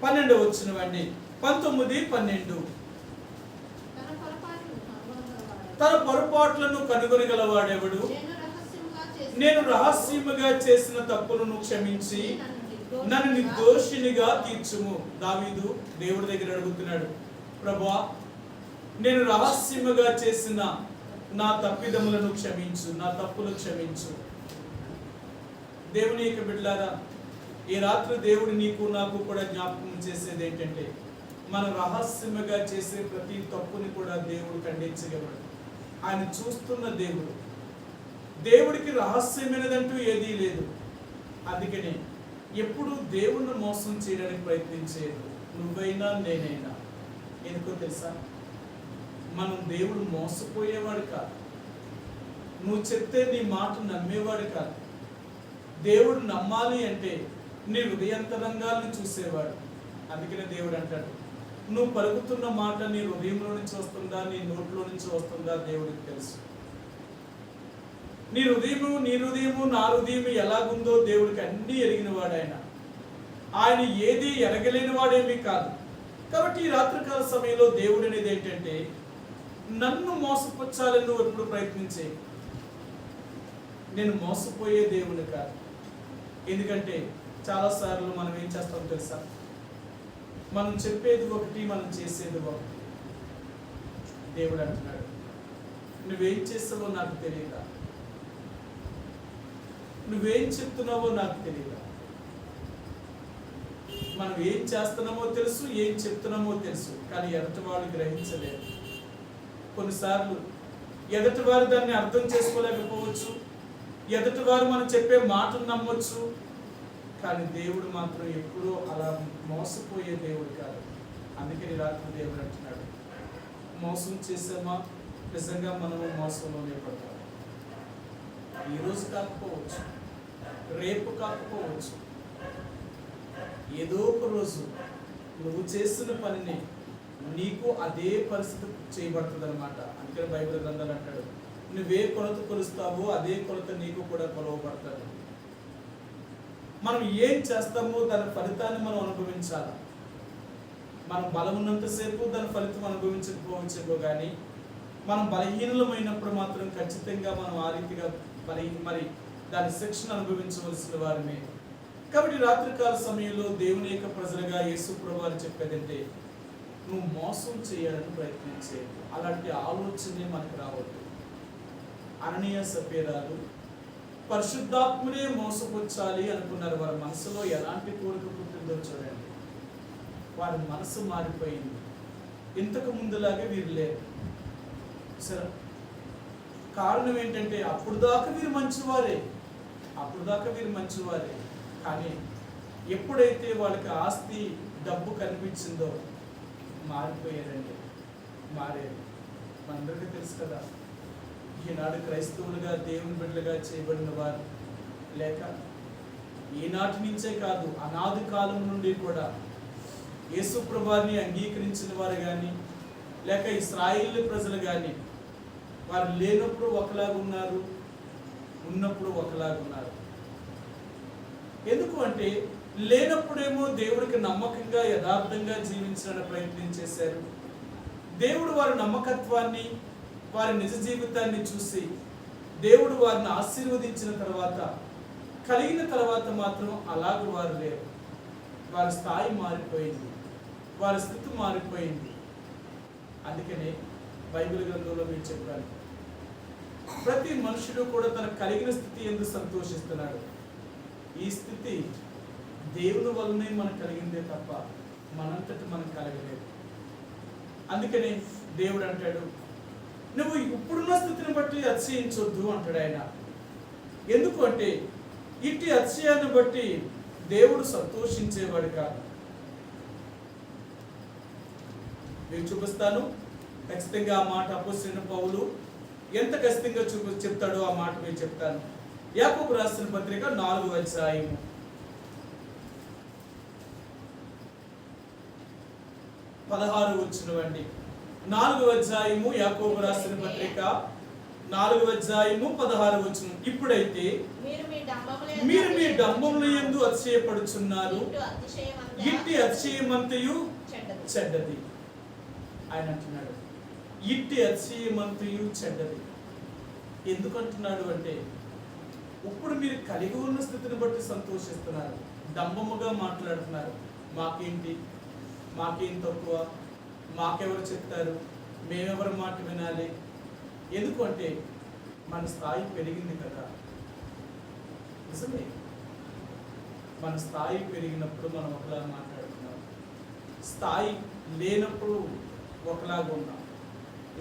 12వ వచనం అండి. 19, 12. తన పొరపాట్లను కనుగొనగలవాడెవడు? నేను రహస్యముగా చేసిన తప్పులను క్షమించి నన్ను నిర్దోషినిగా తీర్చుము. దావీదు దేవుడి దగ్గర అడుగుతున్నాడు, ప్రభువా, నేను రహస్యముగా చేసిన నా తప్పిదములను క్షమించు, నా తప్పులు క్షమించు. దేవుని యొక్క బిడ్డలారా, ఈ రాత్రి దేవుడు నీకు నాకు కూడా జ్ఞాపకం చేసేది ఏంటంటే, మనం రహస్యముగా చేసే ప్రతి తప్పుని కూడా దేవుడు ఖండించగలడు. ఆయన చూస్తున్న దేవుడు. దేవుడికి రహస్యమైనదంటూ ఏదీ లేదు. అందుకని ఎప్పుడు దేవుణ్ణి మోసం చేయడానికి ప్రయత్నించేది నువ్వైనా నేనైనా. ఎందుకో తెలుసా, మనం దేవుడు మోసపోయేవాడు కాదు. నువ్వు చెప్తే నీ మాట నమ్మేవాడు కాదు. దేవుడు నమ్మాలి అంటే నీ హృదయాంతరంగాలను చూసేవాడు. అందుకనే దేవుడు అంటాడు, నువ్వు పలుకుతున్న మాట నీ హృదయంలో నుంచి వస్తుందా, నీ నోట్లో నుంచి వస్తుందా దేవుడికి తెలుసు. నీ హృదయము నా హృదయము ఎలాగుందో దేవుడికి అన్నీ ఎరిగిన వాడు. ఆయన ఏది ఎరగలేని వాడేమీ కాదు. కాబట్టి ఈ రాత్రికాల సమయంలో దేవుడు అనేది ఏంటంటే, నన్ను మోసపుచ్చాలని నువ్వు ఎప్పుడు ప్రయత్నించే. నేను మోసపోయే దేవుడు కాదు. ఎందుకంటే చాలాసార్లు మనం ఏం చేస్తాం తెలుసా, మనం చెప్పేది ఒకటి, మనం చేసేది ఒకటి. దేవుడు అంటున్నాడు, నువ్వేం చేస్తావో నాకు తెలియదా, నువ్వేం చెప్తున్నావో నాకు తెలియదా. మనం ఏం చేస్తున్నామో తెలుసు, ఏం చెప్తున్నామో తెలుసు, కానీ ఎదుటి వాళ్ళు గ్రహించలేరు. కొన్నిసార్లు ఎదుటి వారు దాన్ని అర్థం చేసుకోలేకపోవచ్చు, ఎదుటి వారు మనం చెప్పే మాటను నమ్మొచ్చు, కానీ దేవుడు మాత్రం ఎప్పుడూ అలా మోసపోయే దేవుడు కాదు. అందుకని రాత్రి దేవుడు అంటున్నాడు, మోసం చేసామా, నిజంగా మనము మోసంలోనే పడతాము. ఈరోజు కాకపోవచ్చు, రేపు కాకపోవచ్చు, ఏదో ఒక రోజు నువ్వు చేసిన పనిని నీకు అదే పరిస్థితి చేయబడుతుంది అనమాట. అందుకని బైబిల్ గ్రంథాలు అంటాడు, నువ్వే కొలత కొలుస్తావో అదే కొలత నీకు కూడా కొలవబడతాడు. మనం ఏం చేస్తామో దాని ఫలితాన్ని మనం అనుభవించాలి. మనం బలం ఉన్నంతసేపు దాని ఫలితం అనుభవించకపోవచ్చేమో, కానీ మనం బలహీనమైనప్పుడు మాత్రం ఖచ్చితంగా మనం ఆ రీతిగా మరి దాని శిక్షను అనుభవించవలసిన వారిమే. కాబట్టి రాత్రికాల సమయంలో దేవుని యొక్క ప్రజలుగా యేసు ప్రభువు చెప్పేదంటే, నువ్వు మోసం చేయాలని ప్రయత్నించే అలాంటి ఆలోచనే మనకు రావద్దు. అననీయ సఫీరాలు పరిశుద్ధాత్మనే మోసపుచ్చాలి అనుకున్నారు. వారి మనసులో ఎలాంటి కోరిక పుట్టిందో చూడండి. వారి మనసు మారిపోయింది. ఇంతకు ముందులాగే వీరు లేరు. సరే, కారణం ఏంటంటే అప్పుడు దాకా వీరు మంచివారే, కానీ ఎప్పుడైతే వాళ్ళకి ఆస్తి డబ్బు కనిపించిందో మారిపోయారండి. మారేది మనందరికీ తెలుసు కదా. ఈనాడు క్రైస్తవులుగా దేవుని బిడ్డలుగా చేయబడిన వారు, లేక ఈనాటి నుంచే కాదు అనాది కాలం నుండి కూడా యేసు ప్రభువుని అంగీకరించిన వారు కానీ, లేక ఇశ్రాయేలు ప్రజలు కానీ, వారు లేనప్పుడు ఒకలాగా ఉన్నారు, ఉన్నప్పుడు ఒకలాగున్నారు. ఎందుకు అంటే లేనప్పుడేమో దేవుడికి నమ్మకంగా యథార్థంగా జీవించడానికి ప్రయత్నం చేశారు. దేవుడు వారి నమ్మకత్వాన్ని, వారి నిజ జీవితాన్ని చూసి దేవుడు వారిని ఆశీర్వదించిన తర్వాత, కలిగిన తర్వాత మాత్రం అలాగ వారు లేరు. వారి స్థాయి మారిపోయింది, వారి స్థితి మారిపోయింది. అందుకనే బైబిల్ గ్రంథంలో మీరు చెప్పారు, ప్రతి మనుషుడు కూడా తన కలిగిన స్థితి ఎందుకు సంతోషిస్తున్నాడు. ఈ స్థితి దేవుని వల్లనే మనకు కలిగిందే తప్ప మనంతటి మనం కలగలేదు. అందుకనే దేవుడు అంటాడు, నువ్వు ఇప్పుడున్న స్థితిని బట్టి అతిశయించొద్దు అంటాడు ఆయన. ఎందుకు అంటే ఇట్టి అతిశయాన్ని బట్టి దేవుడు సంతోషించేవాడు కాదు. నేను చూపిస్తాను ఖచ్చితంగా ఆ మాట. అపోస్తలుడైన పౌలు ఎంత ఖచ్చితంగా చెప్తాడో ఆ మాట నేను చెప్తాను. యాకోబు రాసిన పత్రిక 4వ అధ్యాయము 16వ వచనం. 4వ అధ్యాయము యాకోబు రాసిన పత్రిక 4వ అధ్యాయము 16వ వచనం. ఇప్పుడైతే మీరు మీ డంబముల యందు అతిశయపడుచున్నారు, ఇట్టి అతిశయమంతయు చెడ్డది. ఆయన అంటున్నాడు, ఇట్టి అతిశయమంతయు చెడ్డది. ఎందుకు అంటున్నాడు అంటే, ఇప్పుడు మీరు కలిగి ఉన్న స్థితిని బట్టి సంతోషిస్తున్నారు, డంబముగా మాట్లాడుతున్నారు. మాకేంటి, మాకేం తక్కువ, మాకెవరు చెప్తారు, మేమెవరి మాట వినాలి. ఎందుకు అంటే మన స్థాయి పెరిగింది కదా. నిజమే, మన స్థాయి పెరిగినప్పుడు మనం ఒకలా మాట్లాడుతున్నాం, స్థాయి లేనప్పుడు ఒకలాగా ఉన్నాం.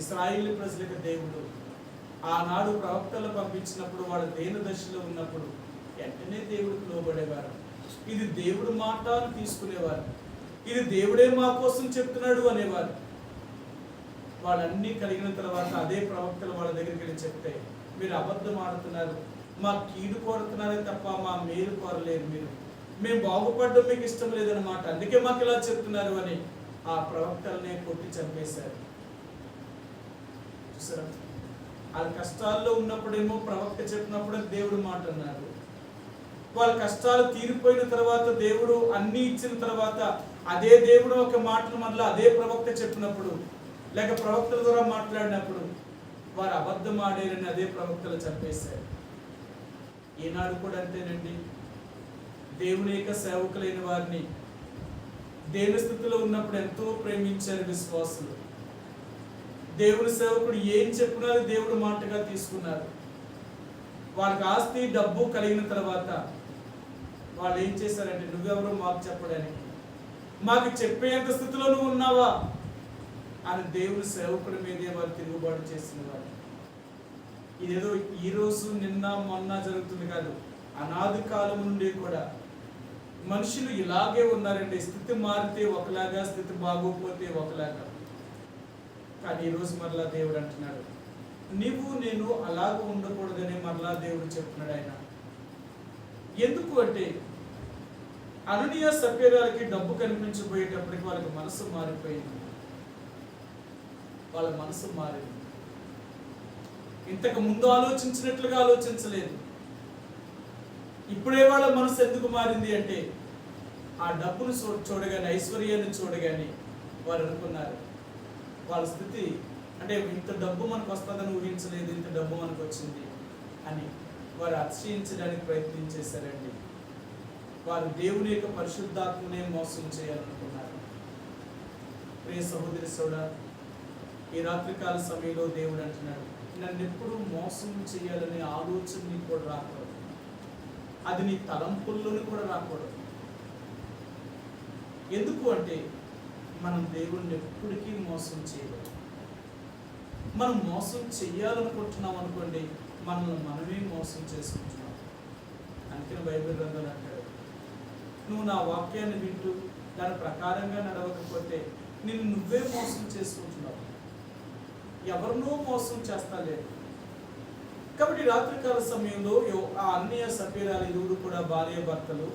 ఇశ్రాయేలు ప్రజలకు దేవుడు ఆనాడు ప్రవక్తలు పంపించినప్పుడు వాళ్ళు దేన దశలో ఉన్నప్పుడు వెంటనే దేవుడికి లోబడేవారు. ఇది దేవుడు మాట అని తీసుకునేవారు, ఇది దేవుడే మా కోసం చెప్తున్నాడు అనేవారు. వాళ్ళన్నీ కలిగిన తర్వాత అదే ప్రవక్తలు వాళ్ళ దగ్గరికి వెళ్ళి చెప్తే, మీరు అబద్ధం ఆడుతున్నారు, మా కీడు కోరుతున్నారే తప్ప మా మేలు కోరలేరు, మేము బాగుపడడం మీకు ఇష్టం లేదన్నమాట, అందుకే మాకు ఇలా చెప్తున్నారు అని ఆ ప్రవక్తలనే కొట్టి చంపేశారు. చూసారా, వాళ్ళ కష్టాల్లో ఉన్నప్పుడేమో ప్రవక్త చెప్పినప్పుడు దేవుడు మాట అన్నారు. వాళ్ళ కష్టాలు తీరిపోయిన తర్వాత, దేవుడు అన్ని ఇచ్చిన తర్వాత అదే దేవుడు ఒక మాటను మళ్ళీ అదే ప్రవక్త చెప్పినప్పుడు, లేక ప్రవక్తల ద్వారా మాట్లాడినప్పుడు వారు అబద్ధం ఆడారని అదే ప్రవక్తలు చంపేశారు. ఈనాడు కూడా అంతేనండి. దేవుని యొక్క సేవకులైన వారిని దేవుని స్థితిలో ఉన్నప్పుడు ఎంతో ప్రేమించారు విశ్వాసులు. దేవుని సేవకుడు ఏం చెప్పినా దేవుడు మాటగా తీసుకున్నారు. వాళ్ళకి ఆస్తి డబ్బు కలిగిన తర్వాత వాళ్ళు ఏం చేశారంటే, నువ్వెవరో మాకు చెప్పడానికి, మాకు చెప్పేంత స్థితిలో నువ్వు ఉన్నావా అని దేవుని సేవకుడి మీదే వారు తిరుగుబాటు చేసిన వారు. ఇదేదో ఈరోజు నిన్న మొన్న జరుగుతుంది కాదు, అనాది కాలం నుండి కూడా మనుషులు ఇలాగే ఉన్నారండి. స్థితి మారితే ఒకలాగా, స్థితి బాగోకపోతే ఒకలాగా. కానీ ఈరోజు మరలా దేవుడు అంటున్నాడు, నీవు నేను అలాగ ఉండకూడదని మరలా దేవుడు చెప్తున్నాడు ఆయన. ఎందుకు అంటే అననీయ సప్యరాలకి డబ్బు కనిపించబోయేటప్పటికి వాళ్ళకి మనసు మారిపోయింది. వాళ్ళ మనసు మారింది. ఇంతకు ముందు ఆలోచించినట్లుగా ఆలోచించలేదు. ఇప్పుడే వాళ్ళ మనసు ఎందుకు మారింది అంటే, ఆ డబ్బును చూడగానే, ఐశ్వర్యాన్ని చూడగానే వారు అనుకున్నారు, వాళ్ళ స్థితి అంటే ఇంత డబ్బు మనకు వస్తుందని ఊహించలేదు, ఇంత డబ్బు మనకు వచ్చింది అని వారు అతిశయించడానికి ప్రయత్నం చేశారండి. వారు దేవుని యొక్క పరిశుద్ధాత్మనే మోసం చేయాలనుకున్నారు. ప్రియ సహోదరి సోదరా, ఈ రాత్రికాల సమయంలో దేవుడు అంటున్నాడు, నన్ను ఎప్పుడు మోసం చేయాలనే ఆలోచన నీకు కూడా రాకూడదు, అది నీ తలంపుల్లోని కూడా రాకూడదు. ఎందుకు అంటే మనం దేవుణ్ణి ఎప్పటికీ మోసం చేయలేము. మనం మోసం చెయ్యాలనుకుంటున్నాం అనుకోండి, మనల్ని మనమే మోసం చేసుకుంటున్నాం. అందుకని బైబిల్ గ్రంథంలో అంటాడు, నువ్వు నా వాక్యాన్ని వింటూ దాని ప్రకారంగా నడవకపోతే నిన్ను నువ్వే మోసం చేసుకుంటున్నావు, ఎవరినో మోసం చేస్తా లేదు. కాబట్టి రాత్రికాల సమయంలో ఆ అన్నయ్య సపీరాలు ఇరువురు కూడా భార్య భర్తలు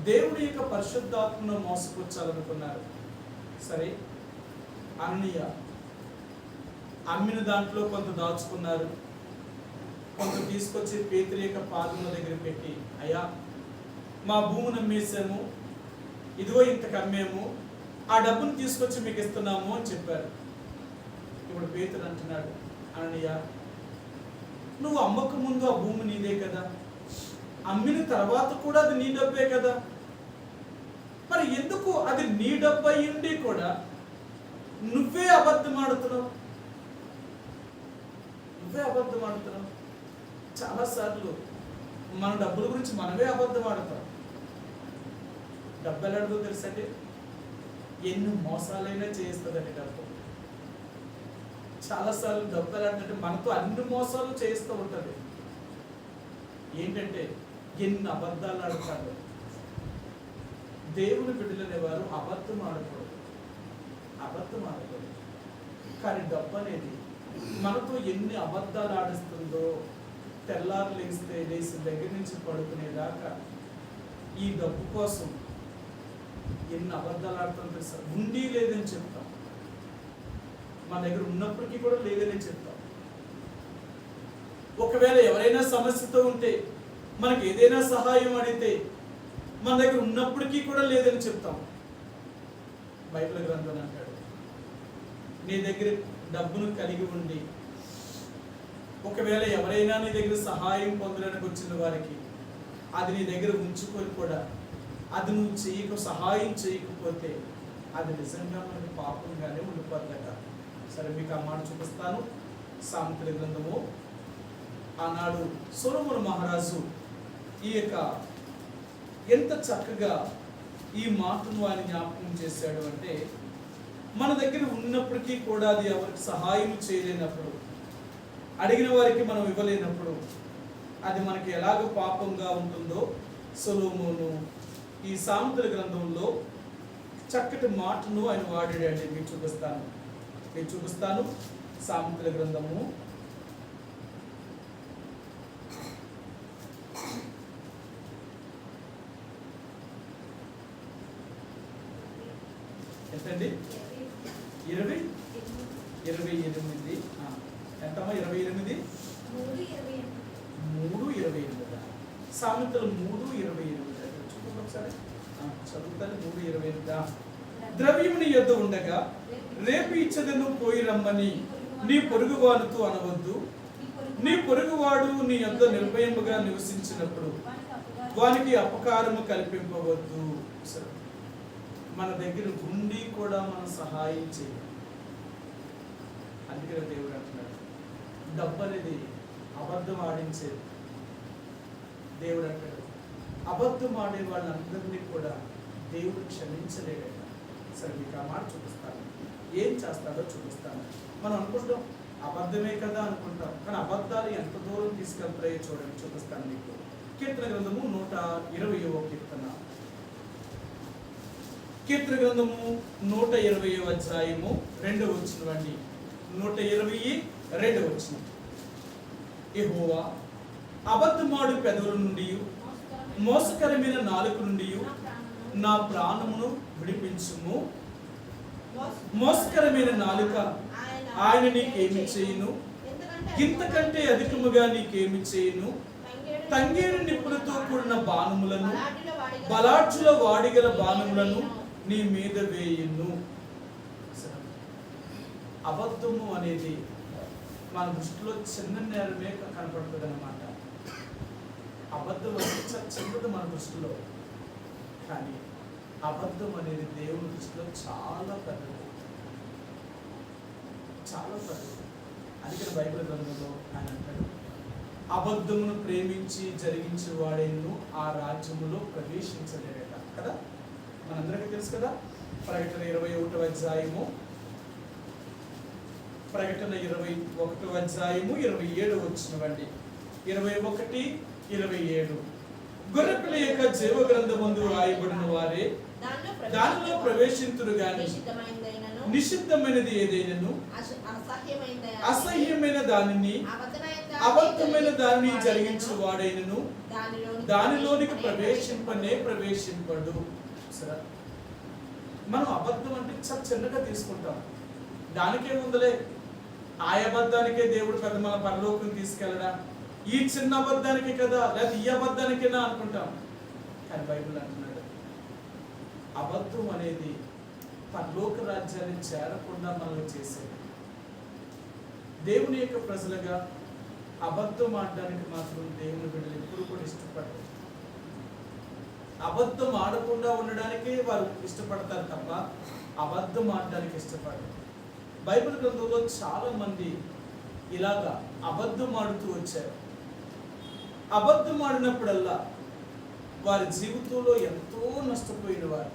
దేవుడి యొక్క పరిశుద్ధాత్మను మోసపుచ్చాలనుకున్నారు. సరే, అన్నయ్య అమ్మిన దాంట్లో కొంత దాచుకున్నారు, కొంత తీసుకొచ్చి పేతురు యొక్క పాదముల దగ్గర పెట్టి, అయ్యా మా భూమిని అమ్మేసాము, ఇదిగో ఇంతకు అమ్మేము, ఆ డబ్బును తీసుకొచ్చి మీకు ఇస్తున్నాము అని చెప్పారు. ఇప్పుడు పేతురు అంటున్నాడు, అననీయ నువ్వు అమ్మక ముందు ఆ భూమి నీదే కదా, అమ్మిన తర్వాత కూడా అది నీ డబ్బే కదా, మరి ఎందుకు అది నీ డబ్బు అయ్యింది కూడా నువ్వే అబద్ధం ఆడుతున్నావు? చాలాసార్లు మన డబ్బుల గురించి మనమే అబద్ధం ఆడతాం. డబ్బు ఎలాంటిదో తెలుసండి, ఎన్ని మోసాలైనా చేస్తుందండి డబ్బు. చాలాసార్లు డబ్బు ఎలాంటి మనతో అన్ని మోసాలు చేస్తూ ఉంటుంది. ఏంటంటే ఎన్ని అబద్ధాలు ఆడతాడు. దేవుని బిడ్డలనే వారు అబద్ధం ఆడకూడదు. కానీ డబ్బు అనేది మనతో ఎన్ని అబద్ధాలు ఆడిస్తుందో, తెల్లారు లేచి దగ్గర నుంచి పడుకునేదాకా ఈ డబ్బు కోసం ఎన్ని అబద్ధాలు ఆడుతుందో సార్. ఉండి లేదని చెప్తాం, మన దగ్గర ఉన్నప్పటికీ కూడా లేదని చెప్తాం. ఒకవేళ ఎవరైనా సమస్యతో ఉంటే, మనకి ఏదైనా సహాయం అడిగితే మన దగ్గర ఉన్నప్పటికీ కూడా లేదని చెప్తాం. బైబిల్ గ్రంథం అంటాడు, నీ దగ్గర డబ్బును కలిగి ఉండి ఒకవేళ ఎవరైనా నీ దగ్గర సహాయం పొందడానికి వచ్చిన వారికి అది నీ దగ్గర ఉంచుకొని కూడా అది నువ్వు సహాయం చేయకపోతే అది నిజంగా మనకి పాపంగానే ఉండిపోద్దట. సరే, మీకు ఆ మాట చూపిస్తాను. సామెతల గ్రంథము. ఆనాడు సొలొమోను మహారాజు ఈ యొక్క ఎంత చక్కగా ఈ మాటను ఆయన జ్ఞాపకం చేశాడు అంటే, మన దగ్గర ఉన్నప్పటికీ కూడా అది ఎవరికి సహాయం చేయలేనప్పుడు, అడిగిన వారికి మనం ఇవ్వలేనప్పుడు అది మనకి ఎలాగ పాపంగా ఉంటుందో సొలొమోను ఈ సామెతల గ్రంథంలో చక్కటి మాటను ఆయన వాడాడండి. మీకు చూపిస్తాను. సామెతల గ్రంథము ఎంతండి? 28. ఎంతమ్మా? 28. 3:28. సామెతలు 3:28. చూడండి ఒకసారి, చదువుతాను. 3:28. ద్రవ్యము నీ యొద్ద ఉండగా రేపు ఇచ్చదను పోయి రమ్మని నీ పొరుగువానితో అనవద్దు. నీ పొరుగువాడు నీ యొద్ద నిర్భయముగా నివసించినప్పుడు వానికి అపకారము కల్పింపవద్దు. మన దగ్గర ఉండి కూడా మనం సహాయం చేయాలి. అందుకనే దేవుడు అంటున్నాడు, డబ్బు అనేది అబద్ధం ఆడించేది. దేవుడు అంటాడు, అబద్ధం ఆడే వాళ్ళందరినీ కూడా దేవుడు క్షమించలేడట. సరే, మీకు ఆ మాట చూపిస్తాను, ఏం చేస్తాడో చూపిస్తాను. మనం అనుకుంటాం అబద్ధమే కదా అనుకుంటాం, కానీ అబద్ధాలు ఎంత దూరం తీసుకెళ్తాయో చూడండి, చూపిస్తాను మీకు. కీర్తన గ్రంథము 120వ కీర్తన. కీర్తన గ్రంథము 120వ అధ్యాయము 2వ వచనం అండి. 122వ వచనం. యెహోవా అబద్ధమాడు పెదవుల నుండి మోసకరమైన నాలుక నుండి నా ప్రాణమును విడిపించుము. మోసకరమైన నాలుక ఆయన నీకేమి చేయును? ఇంతకంటే అధికముగా నీకేమి చేయును? తంగేడు నిప్పులతో కూడిన బాణములను, బలాఢ్యుల వాడిగల బాణములను నీ మీద వేయును. అబద్ధము అనేది మన దృష్టిలో చిన్న నేరమే కనపడుతుంది అన్నమాట. అబద్ధం అనేది చిన్నది మన దృష్టిలో, కానీ అబద్ధం అనేది దేవుని దృష్టిలో చాలా పెద్దది. అందుకని బైబిల్ గ్రంథంలో ఆయన అంటాడు, అబద్ధమును ప్రేమించి జరిగించే వాడేను ఆ రాజ్యములో ప్రవేశించలేడట కదా. మనందరికీ తెలుసు కదా. ప్రకటన 21వ అధ్యాయము 27వ వచనమండి. 21, 27. గొర్రెపిల్ల యొక్క జీవ గ్రంథమందు రాయబడిన వారే దానిలో ప్రవేశింతురు గాని నిషిద్ధమైనది ఏదైనను అసహ్యమైన దానిని అబద్ధమైన దానిని జరిగించు వాడైనను దానిలోనికి ప్రవేశింపడు. సరే, మనం అబద్ధం అంటే చాలా చిన్నగా తీసుకుంటాం. దానికే ఉందలే, ఆ అబద్ధానికే దేవుడు పెద్ద మన పరలోకం తీసుకెళ్ళడా, ఈ చిన్న అబద్ధానికి కదా, లేదా ఈ అబద్ధానికేనా అనుకుంటాం. కానీ బైబిల్ అంటున్నాడు, అబద్ధం అనేది పరలోక రాజ్యాన్ని చేరకుండా మనల్ని చేసేది. దేవుని యొక్క ప్రజలుగా అబద్ధం ఆడడానికి మాత్రం దేవుని బిడ్డలు ఎప్పుడు కూడా ఇష్టపడరు. అబద్ధం ఆడకుండా ఉండడానికే వారు ఇష్టపడతారు తప్ప అబద్ధం ఆడడానికి ఇష్టపడరు. బైబిల్ గ్రంథంలో చాలా మంది ఇలాగా అబద్ధం ఆడుతూ వచ్చారు. అబద్ధం ఆడినప్పుడల్లా వారి జీవితంలో ఎంతో నష్టపోయిన వారు.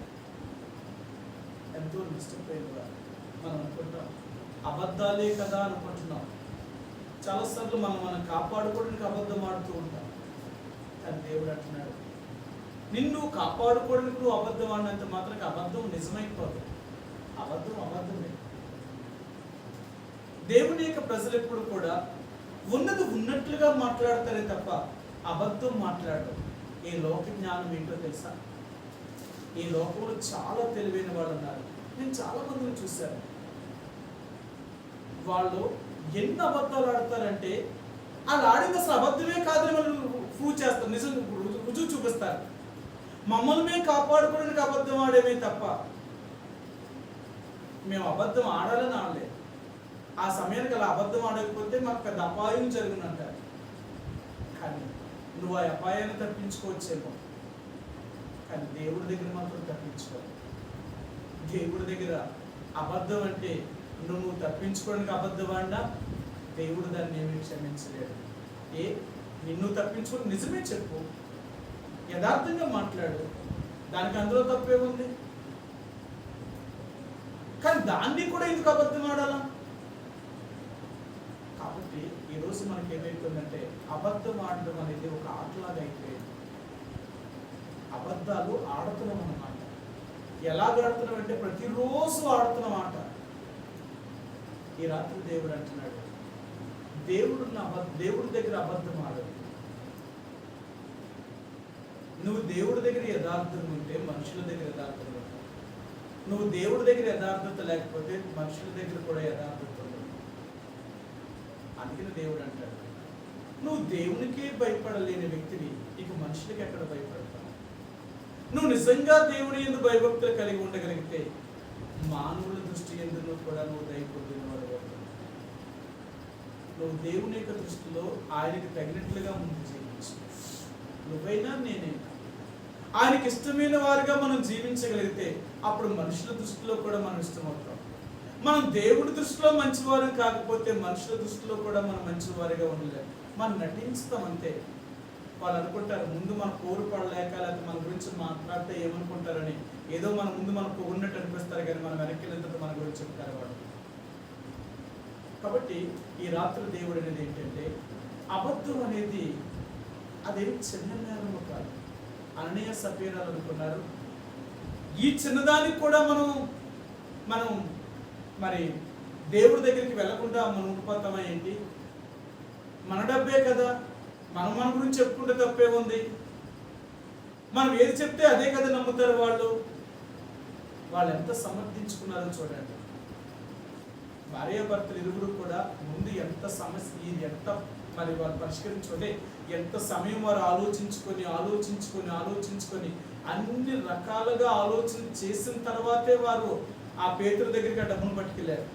మనం అనుకుంటాం అబద్ధాలే కదా అనుకుంటున్నాం. చాలాసార్లు మనం కాపాడుకోవడానికి అబద్ధం ఆడుతూ ఉంటాం. కానీ దేవుడు అంటున్నాడు, నిన్ను కాపాడుకోవడానికి నువ్వు అబద్ధం ఆడినంత మాత్రం అబద్ధం నిజమైపోదు. అబద్ధమే. దేవుని యొక్క ప్రజలు ఎప్పుడు కూడా ఉన్నది ఉన్నట్లుగా మాట్లాడతారే తప్ప అబద్ధం మాట్లాడరు. ఈ లోక జ్ఞానం ఏంటో తెలుసా? ఈ లోకంలో చాలా తెలివైన వాళ్ళు ఉన్నారు. నేను చాలా మందిని చూశాను. వాళ్ళు ఎన్ని అబద్ధాలు ఆడతారంటే వాళ్ళు ఆడింది అసలు అబద్ధమే కాదని వాళ్ళు ప్రూవ్ చేస్తారు, నిజం రుజువు చూపిస్తారు. మమ్మల్ని మేము కాపాడుకోవడానికి అబద్ధం ఆడేమే తప్ప మేము అబద్ధం ఆడాలని ఆడలేదు. ఆ సమయానికి అలా అబద్ధం ఆడకపోతే మాకు పెద్ద అపాయం జరుగునంటారు. కానీ నువ్వు ఆ అపాయాన్ని తప్పించుకోవచ్చేమో, కానీ దేవుడి దగ్గర మాత్రం తప్పించుకోవాలి. దేవుడి దగ్గర అబద్ధం అంటే నువ్వు తప్పించుకోవడానికి అబద్ధం ఆడినా దేవుడు దాన్ని ఏమీ క్షమించలేడు. నిన్ను తప్పించుకొని నిజమే చెప్పు, యథార్థంగా మాట్లాడు, దానికి అందులో తప్పే ఉంది. కానీ దాన్ని కూడా ఎందుకు అబద్ధం ఆడాలా? కాబట్టి ఈరోజు మనకి ఏమైపోయిందంటే అబద్ధం ఆడడం అనేది ఒక ఆటలాగా అయిపోయింది. అబద్ధాలు ఆడుతున్నాం అన్నమాట. ఎలాగ ఆడుతున్నాం అంటే ప్రతిరోజు ఆడుతున్నాం ఆట. ఈ రాత్రి దేవుడు అంటున్నాడు, దేవుడి దగ్గర అబద్ధం ఆడదు. నువ్వు దేవుడి దగ్గర యథార్థం ఉంటే మనుషుల దగ్గర యథార్థం ఉంటుంది. నువ్వు దేవుడి దగ్గర యథార్థత లేకపోతే మనుషుల దగ్గర కూడా యథార్థత ఉండదు. అందుకని దేవుడు అంటాడు, నువ్వు దేవునికే భయపడలేని వ్యక్తివి ఇక మనుషులకి ఎక్కడ భయపడతావు? నువ్వు నిజంగా దేవుని యందు భయభక్తులు కలిగి ఉండగలిగితే మానవుల దృష్టి యందు కూడా నువ్వు దయపొందిన వాడు అవుతావు. నువ్వు దేవుని యొక్క దృష్టిలో ఆయనకి తగినట్లుగా ముందు జీవించు. నువ్వైనా నేనైనా ఆయనకి ఇష్టమైన వారిగా మనం జీవించగలిగితే అప్పుడు మనుషుల దృష్టిలో కూడా మనం ఇష్టమవుతాం. మనం దేవుడి దృష్టిలో మంచివారం కాకపోతే మనుషుల దృష్టిలో కూడా మనం మంచివారిగా ఉండలేము. మనం నటిస్తాం అంతే. వాళ్ళు అనుకుంటారు ముందు మన కోరు పడలేక లేకపోతే మన గురించి మాట్లాడితే ఏమనుకుంటారని, ఏదో మన ముందు మనం పొగున్నట్టు అనిపిస్తారు, కానీ మనం వెనక్కి వెళ్తే మన గురించి చెప్తారు వాళ్ళు. కాబట్టి ఈ రాత్రి దేవుడు అనేది ఏంటంటే అబద్ధం అనేది అదేమి చిన్న నేరము కాదు. అననీయ సఫీరాలు అనుకున్నారు, ఈ చిన్నదానికి కూడా మనం మరి దేవుడి దగ్గరికి వెళ్లకుండా మనం ఉండిపోతామా ఏంటి? మన డబ్బే కదా, మన గురించి చెప్పుకుంటే తప్పే ఉంది. మనం ఏది చెప్తే అదే కదా నమ్ముతారు వాళ్ళు. వాళ్ళు ఎంత సమర్థించుకున్నారో చూడండి. భార్యాభర్తలు ఇరువురు కూడా ముందు ఎంత సమస్య ఎంత మరి వాళ్ళు పరిష్కరించుకుంటే ఎంత సమయం వారు ఆలోచించుకొని అన్ని రకాలుగా ఆలోచన చేసిన తర్వాతే వారు ఆ పేతురు దగ్గరికి ఆ డబ్బును పట్టుకెళ్ళారు.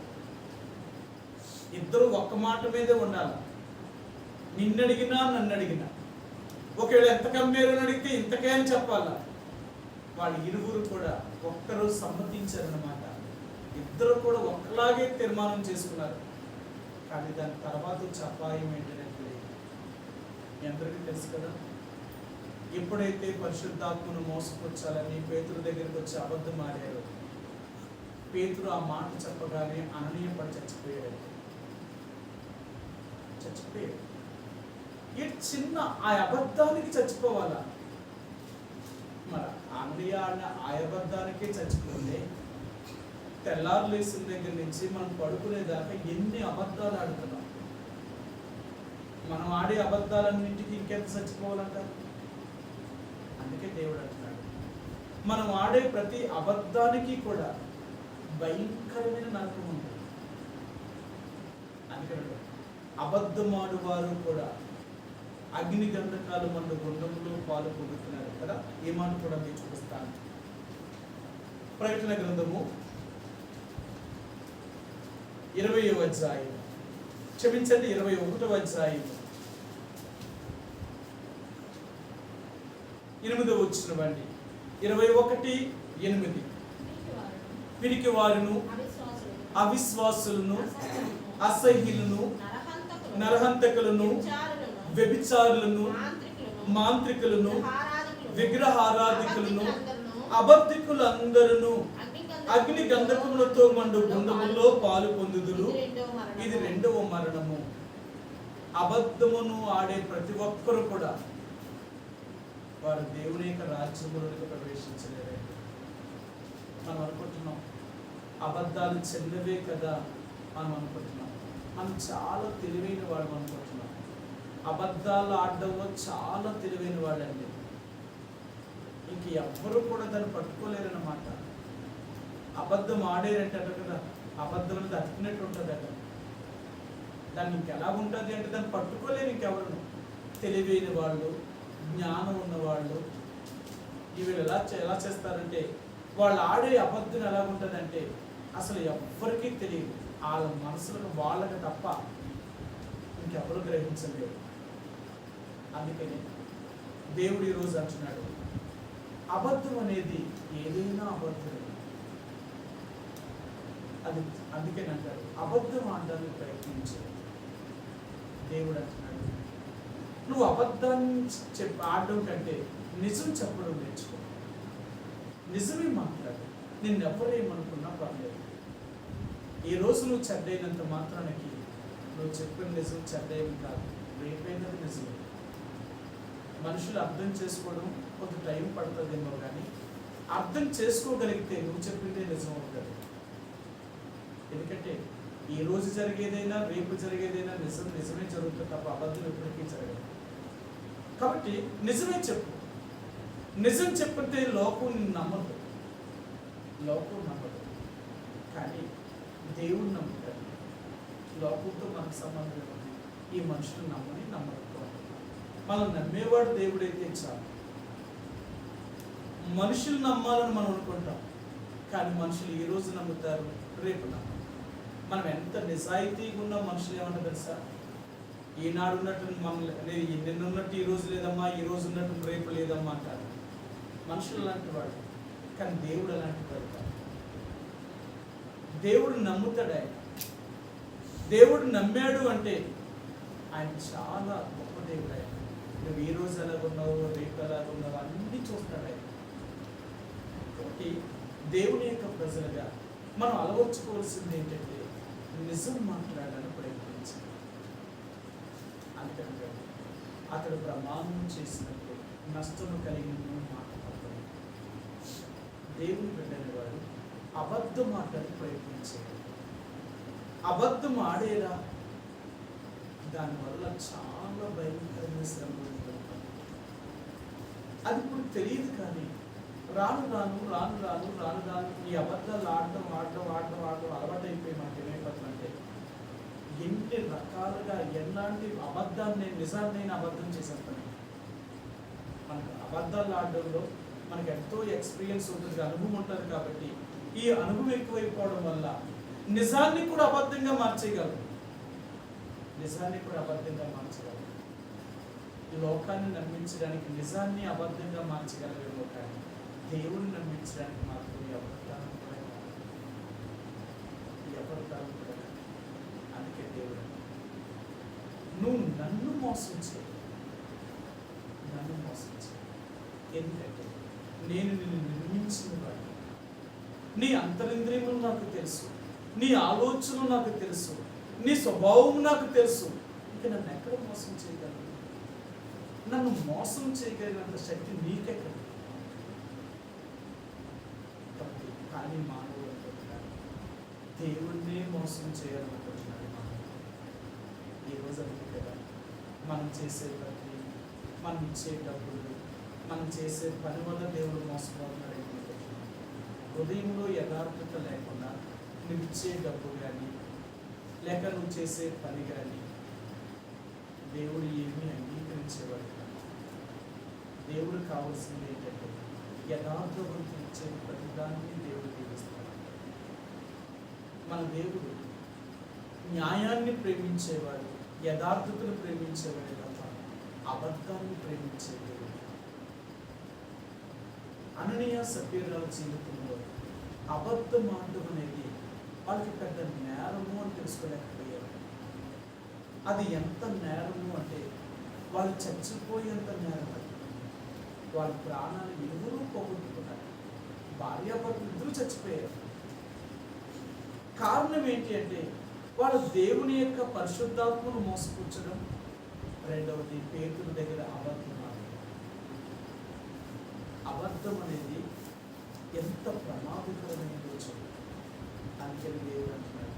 ఇద్దరు ఒక్క మాట మీదే ఉండాలి. నిన్నడిగినా నన్ను అడిగినా ఒకవేళ ఎంత కమ్మేరు అని అడిగితే ఇంతకే అని చెప్పాలా. వాళ్ళు ఇరువురు కూడా ఒక్కరోజు సమ్మతించారన్నమాట. ఇద్దరు కూడా ఒక్కలాగే తీర్మానం చేసుకున్నారు. కానీ దాని తర్వాత వచ్చే అపాయం ఏంటంటే మీ అందరికీ తెలుసు కదా. ఎప్పుడైతే పరిశుద్ధాత్మను మోసపుచ్చాలని పేతురు దగ్గరికి వచ్చి అబద్ధం ఆడారు, పేతురు ఆ మాట చెప్పగానే అననీయ పడి చచ్చిపోయాడు. ఈ చిన్న ఆ అబద్ధానికి చచ్చిపోవాలా? మరి అననీయ ఆ అబద్ధానికే చచ్చిపోతే తెల్లారు లేసిన దగ్గర నుంచి మనం పడుకునేదాకా ఎన్ని అబద్ధాలు ఆడుతున్నాం. మనం ఆడే అబద్ధాలన్నింటికి ఇంకెంత చచ్చిపోవాలంటారు? అందుకే దేవుడు అంటున్నాడు, మనం ఆడే ప్రతి అబద్ధానికి కూడా భయంకరమైన నరకం ఉంది. అందుకని అబద్ధమాడు వారు కూడా అగ్ని గంధకాలు మన గుండంలో పాలు పొందుతున్నారు కదా. ఏ మాట కూడా మీకు చూపిస్తాను. ప్రకటన గ్రంథము 20వ అధ్యాయం, క్షమించండి 21వ అధ్యాయం 8వ వచనం అండి. 21:8 వీరికి వారును అవిశ్వాసులను అసహ్యులను నరహంతకులను వ్యభిచారులను మాంత్రికులను విగ్రహారాధికులను అబద్ధికులందరూ అగ్ని గంధకములతో మండు గుండములో పాలు పొందుదురు. ఇది రెండవ మరణము. అబద్ధమును ఆడే ప్రతి ఒక్కరు కూడా వారు దేవుని యొక్క రాజ్యములోకి ప్రవేశించలేరు. మనం అనుకుంటున్నాం అబద్ధాలు చిన్నవే కదా మనం అనుకుంటున్నాం. మనం చాలా తెలివైన వాళ్ళు అనుకుంటున్నాం. అబద్ధాలు ఆడడంలో చాలా తెలివైన వాళ్ళండి. ఇంక ఎవ్వరూ కూడా దాన్ని పట్టుకోలేరన్నమాట. అబద్ధం ఆడేరంటే కదా, అబద్ధం అనేది అతికినట్టు ఉంటుంది అక్కడ. దాన్ని ఇంకెలా ఉంటుంది అంటే దాన్ని పట్టుకోలేరు ఇంకెవరు. తెలివైన వాళ్ళు, జ్ఞానం ఉన్నవాళ్ళు వీళ్ళు ఎలా చేస్తారంటే వాళ్ళు ఆడే అబద్ధం ఎలా ఉంటుందంటే అసలు ఎవ్వరికీ తెలియదు. వాళ్ళ మనసులకు వాళ్ళకి తప్ప ఇంకెవరు గ్రహించలేరు. అందుకని దేవుడు ఈరోజు అంటున్నాడు, అబద్ధం అనేది ఏదైనా అబద్ధం. అది అందుకని అంటారు అబద్ధం ఆడడానికి ప్రయత్నించే. దేవుడు అంటున్నాడు నువ్వు అబద్ధాన్ని ఆడడం కంటే నిజం చెప్పడం నేర్చుకో. నిజమే మాట్లాడు. నిన్నెవ్వరేమనుకున్నా పర్లేదు. ఈ రోజు నువ్వు చెడ్డైనంత మాత్రానికి నువ్వు చెప్పిన నిజం చెడ్డేమి కాదు, రేపైనది నిజమే. మనుషులు అర్థం చేసుకోవడం కొంత టైం పడుతుందేమో కానీ అర్థం చేసుకోగలిగితే నువ్వు చెప్పిందే నిజం అవుతుంది. ఎందుకంటే ఈ రోజు జరిగేదైనా రేపు జరిగేదైనా నిజమే జరుగుతుంది తప్ప అబద్ధం ఎప్పటికీ జరగదు. కాబట్టి నిజమే చెప్పు. నిజం చెప్పితే లోకం నమ్మదు, కానీ దేవుడు నమ్ముతాడు. లోకంతో మనకు సంబంధం ఉంది. ఈ మనుషులు నమ్మకపోవడం. మనం నమ్మేవాడు దేవుడైతే చాలు. మనుషులు నమ్మాలని మనం అనుకుంటాం, కానీ మనుషులు ఈ రోజు నమ్ముతారు, రేపు నమ్మరు. మనం ఎంత నిజాయితీగా ఉన్న మనుషులు ఏమంటారు తెలుసా? ఈనాడు ఉన్నట్టు నిన్నున్నట్టు ఈ రోజు లేదమ్మా, ఈ రోజు ఉన్నట్టు రేపు లేదమ్మా అంటారు. మనుషులు అలాంటి వాడు, కానీ దేవుడు అలాంటి వాడు కాదు. దేవుడు నమ్ముతాడు. ఆయన దేవుడు నమ్మాడు అంటే ఆయన చాలా గొప్ప దేవుడు. ఆయన నువ్వు ఈ రోజు ఎలాగున్నావు, రేపు ఎలాగున్నావు అన్నీ చూస్తాడు ఆయన. కాబట్టి దేవుని యొక్క ప్రజలుగా మనం అలవర్చుకోవాల్సింది ఏంటంటే నిజం మాట్లాడాలని ప్రయత్నించాలి. అందుకంటే అతడు ప్రమాణం చేసినట్టు నష్టము కలిగిన మాట తప్పదు. దేవుని బిడ్డని వాడు అబద్ధం మాట్లాడి ప్రయత్నించాడు. అబద్ధం ఆడేలా దానివల్ల చాలా భయంకరమైన శ్రమలు పడతాం. అది ఇప్పుడు తెలియదు, కానీ రాను ఈ అబద్ధాలు ఆడడం అలవాటు అయిపోయి మనకి ఏమైపోతుందంటే ఎన్ని రకాలుగా ఎలాంటి అబద్ధాన్ని నిజాన్ని అబద్ధం చేసేస్తాను. మనకు అబద్ధాలు ఆడడంలో మనకు ఎంతో ఎక్స్పీరియన్స్ ఉంటుంది, అనుభవం ఉంటుంది. కాబట్టి ఈ అనుభవం ఎక్కువైపోవడం వల్ల నిజాన్ని కూడా అబద్ధంగా మార్చేయగలరు. ఈ లోకాన్ని నమ్మించడానికి నిజాన్ని అబద్ధంగా మార్చగలరేమో, కానీ దేవుడిని నమ్మించడానికి మాత్రం ఈ అబద్ధాలు కూడా అందుకే దేవుడు నువ్వు నన్ను మోసం చేయి. ఎందుకంటే నేను నిన్ను నిర్మించిన వాడిని. నీ అంతరింద్రియములు నాకు తెలుసు, నీ ఆలోచనలు నాకు తెలుసు, నీ స్వభావం నాకు తెలుసు. ఇక నన్ను ఎక్కడ మోసం చేయగలను? నన్ను మోసం చేయగలిగినంత శక్తి నీకెక్కడ? కానీ మానవుడు అనుకుంటున్నాడు దేవుడినే మోసం చేయాలనుకుంటున్నాడు. ఈరోజు అంతే కదా, మనం చేసే ప్రతి, మనం ఇచ్చే డబ్బులు, మనం చేసే పని వల్ల దేవుడు మోసపోతున్నాడు అనుకుంటున్నాడు. హృదయంలో యథార్థత లేకుండా నువ్వు ఇచ్చే డబ్బు కానీ లేక నువ్వు చేసే పని కానీ దేవుడు ఏమీ అంగీకరించ ప్రేమించేవాడు కాదు. దేవుడు కావాల్సింది ఏంటంటే యథార్థవంతులు ఇచ్చే ప్రతిదాన్ని దేవుడు దీవిస్తాడు. మన దేవుడు న్యాయాన్ని ప్రేమించేవాడు, యథార్థతను ప్రేమించేవాడు తప్ప అబద్ధాన్ని ప్రేమించే దేవుడు. అననీయ సభ్యురాల జీవితంలో అబద్ధం ఆడటం అనేది వాళ్ళకి పెద్ద నేరము అని తెలుసుకోలేకపోయారు. అది ఎంత నేరము అంటే వాళ్ళు చచ్చిపోయేంత నేరం. వాళ్ళ ప్రాణాలు ఇరువురు పోగొట్టుకున్నారు. భార్యాభర్తలు ఇద్దరు చచ్చిపోయారు. కారణం ఏంటి అంటే వాళ్ళు దేవుని యొక్క పరిశుద్ధాత్మను మోసపుచ్చడం, రెండవది పేతురు దగ్గర అబద్ధం ఆడడం. అబద్ధం అనేది ఎంత ప్రమాదకరమైనదో చూడండి. అందుకని దేవుడు అంటున్నాడు,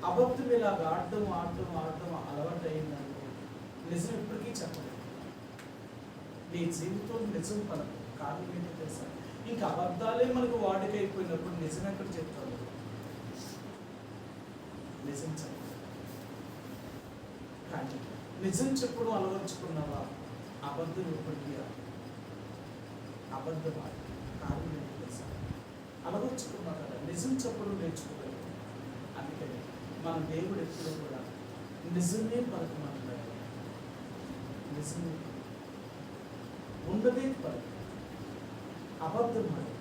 అబద్ధం ఇలాగ ఆడటం అలవాటు అయిందనుకో నిజం ఇప్పటికీ చెప్పలేదు. నీ జీవితం నిజం పలదు. కారణం ఏంటో తెలుసా? ఇంకా అబద్ధాలే మనకు వాడిక అయిపోయినప్పుడు నిజం ఎక్కడ చెప్తావు? నిజం చెప్పు. కానీ నిజం చెప్పుడు అలవర్చుకున్నావా? అబద్ధం ఇప్పటికీ అబద్ధం ఆడి. కారణం ఏంటో తెలుసా? అలవర్చుకున్నా కదా, నిజం చెప్పుడు నేర్చుకోగలరు. అందుకని మన దేవుడు ఎప్పుడూ కూడా నిజమే పలకమంటున్నాడు. నిజమే ఉన్నదే పలక, అబద్ధం ఆడి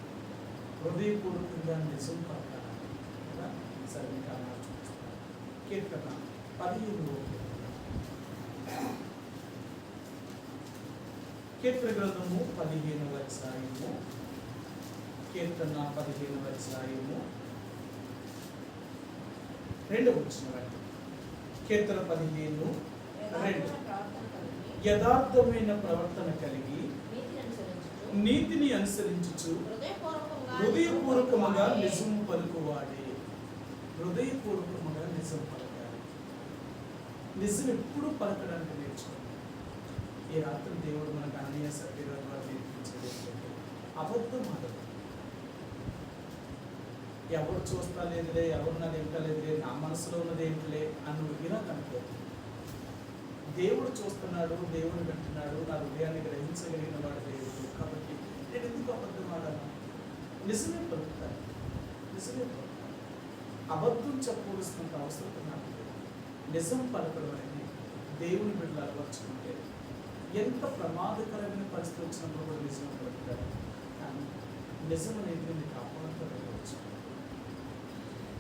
హృదయపూర్వకంగా నిజం పలకాలి. సరే కారణాలు చూపిస్తాను. కీర్తన 15 కీర్తన గ్రంథము 15వ అధ్యాయము, కీర్తన 15వ అధ్యాయము 2వ వచనం. కీర్తన 15:2 యథార్థమైన ప్రవర్తన కలిగి నీతిని అనుసరించుచు హృదయపూర్వకముగా నిజము పలుకువాడే. హృదయపూర్వకముగా నిజం పలకాలి. నిజం ఎప్పుడు పలకడానికి నేర్చుకోవాలి. ఈ రాత్రి దేవుడు మనకు అననీయ సభ్యురాల ద్వారా నేర్పించేది ఏంటంటే అబద్ధం ఆడదు. ఎవరు చూస్తా లేదులే, ఎవరు నాది ఏంటలేదులే, నా మనసులో ఉన్నది ఏంటిలే అని ఇలా కనుకోదు. దేవుడు చూస్తున్నాడు, దేవుడు వింటున్నాడు, నా హృదయాన్ని గ్రహించగలిగిన వాడు దేవుడు. కాబట్టి నేను ఎందుకు అబద్ధం ఆడాను? నిజమే పలుకుతాను, నిజమే పలుకుతాను. అబద్ధం చెప్పవలసినంత అవసరం నాకు లేదు. నిజం పలకడం అనేది దేవుని బిడ్డలు అలవర్చుకుంటే ఎంత ప్రమాదకరమైన పరిస్థితి వచ్చినప్పుడు కూడా నిజం పలుకుతారు. కానీ నిజం అనేది నిన్ను కాపాడుకోవచ్చు.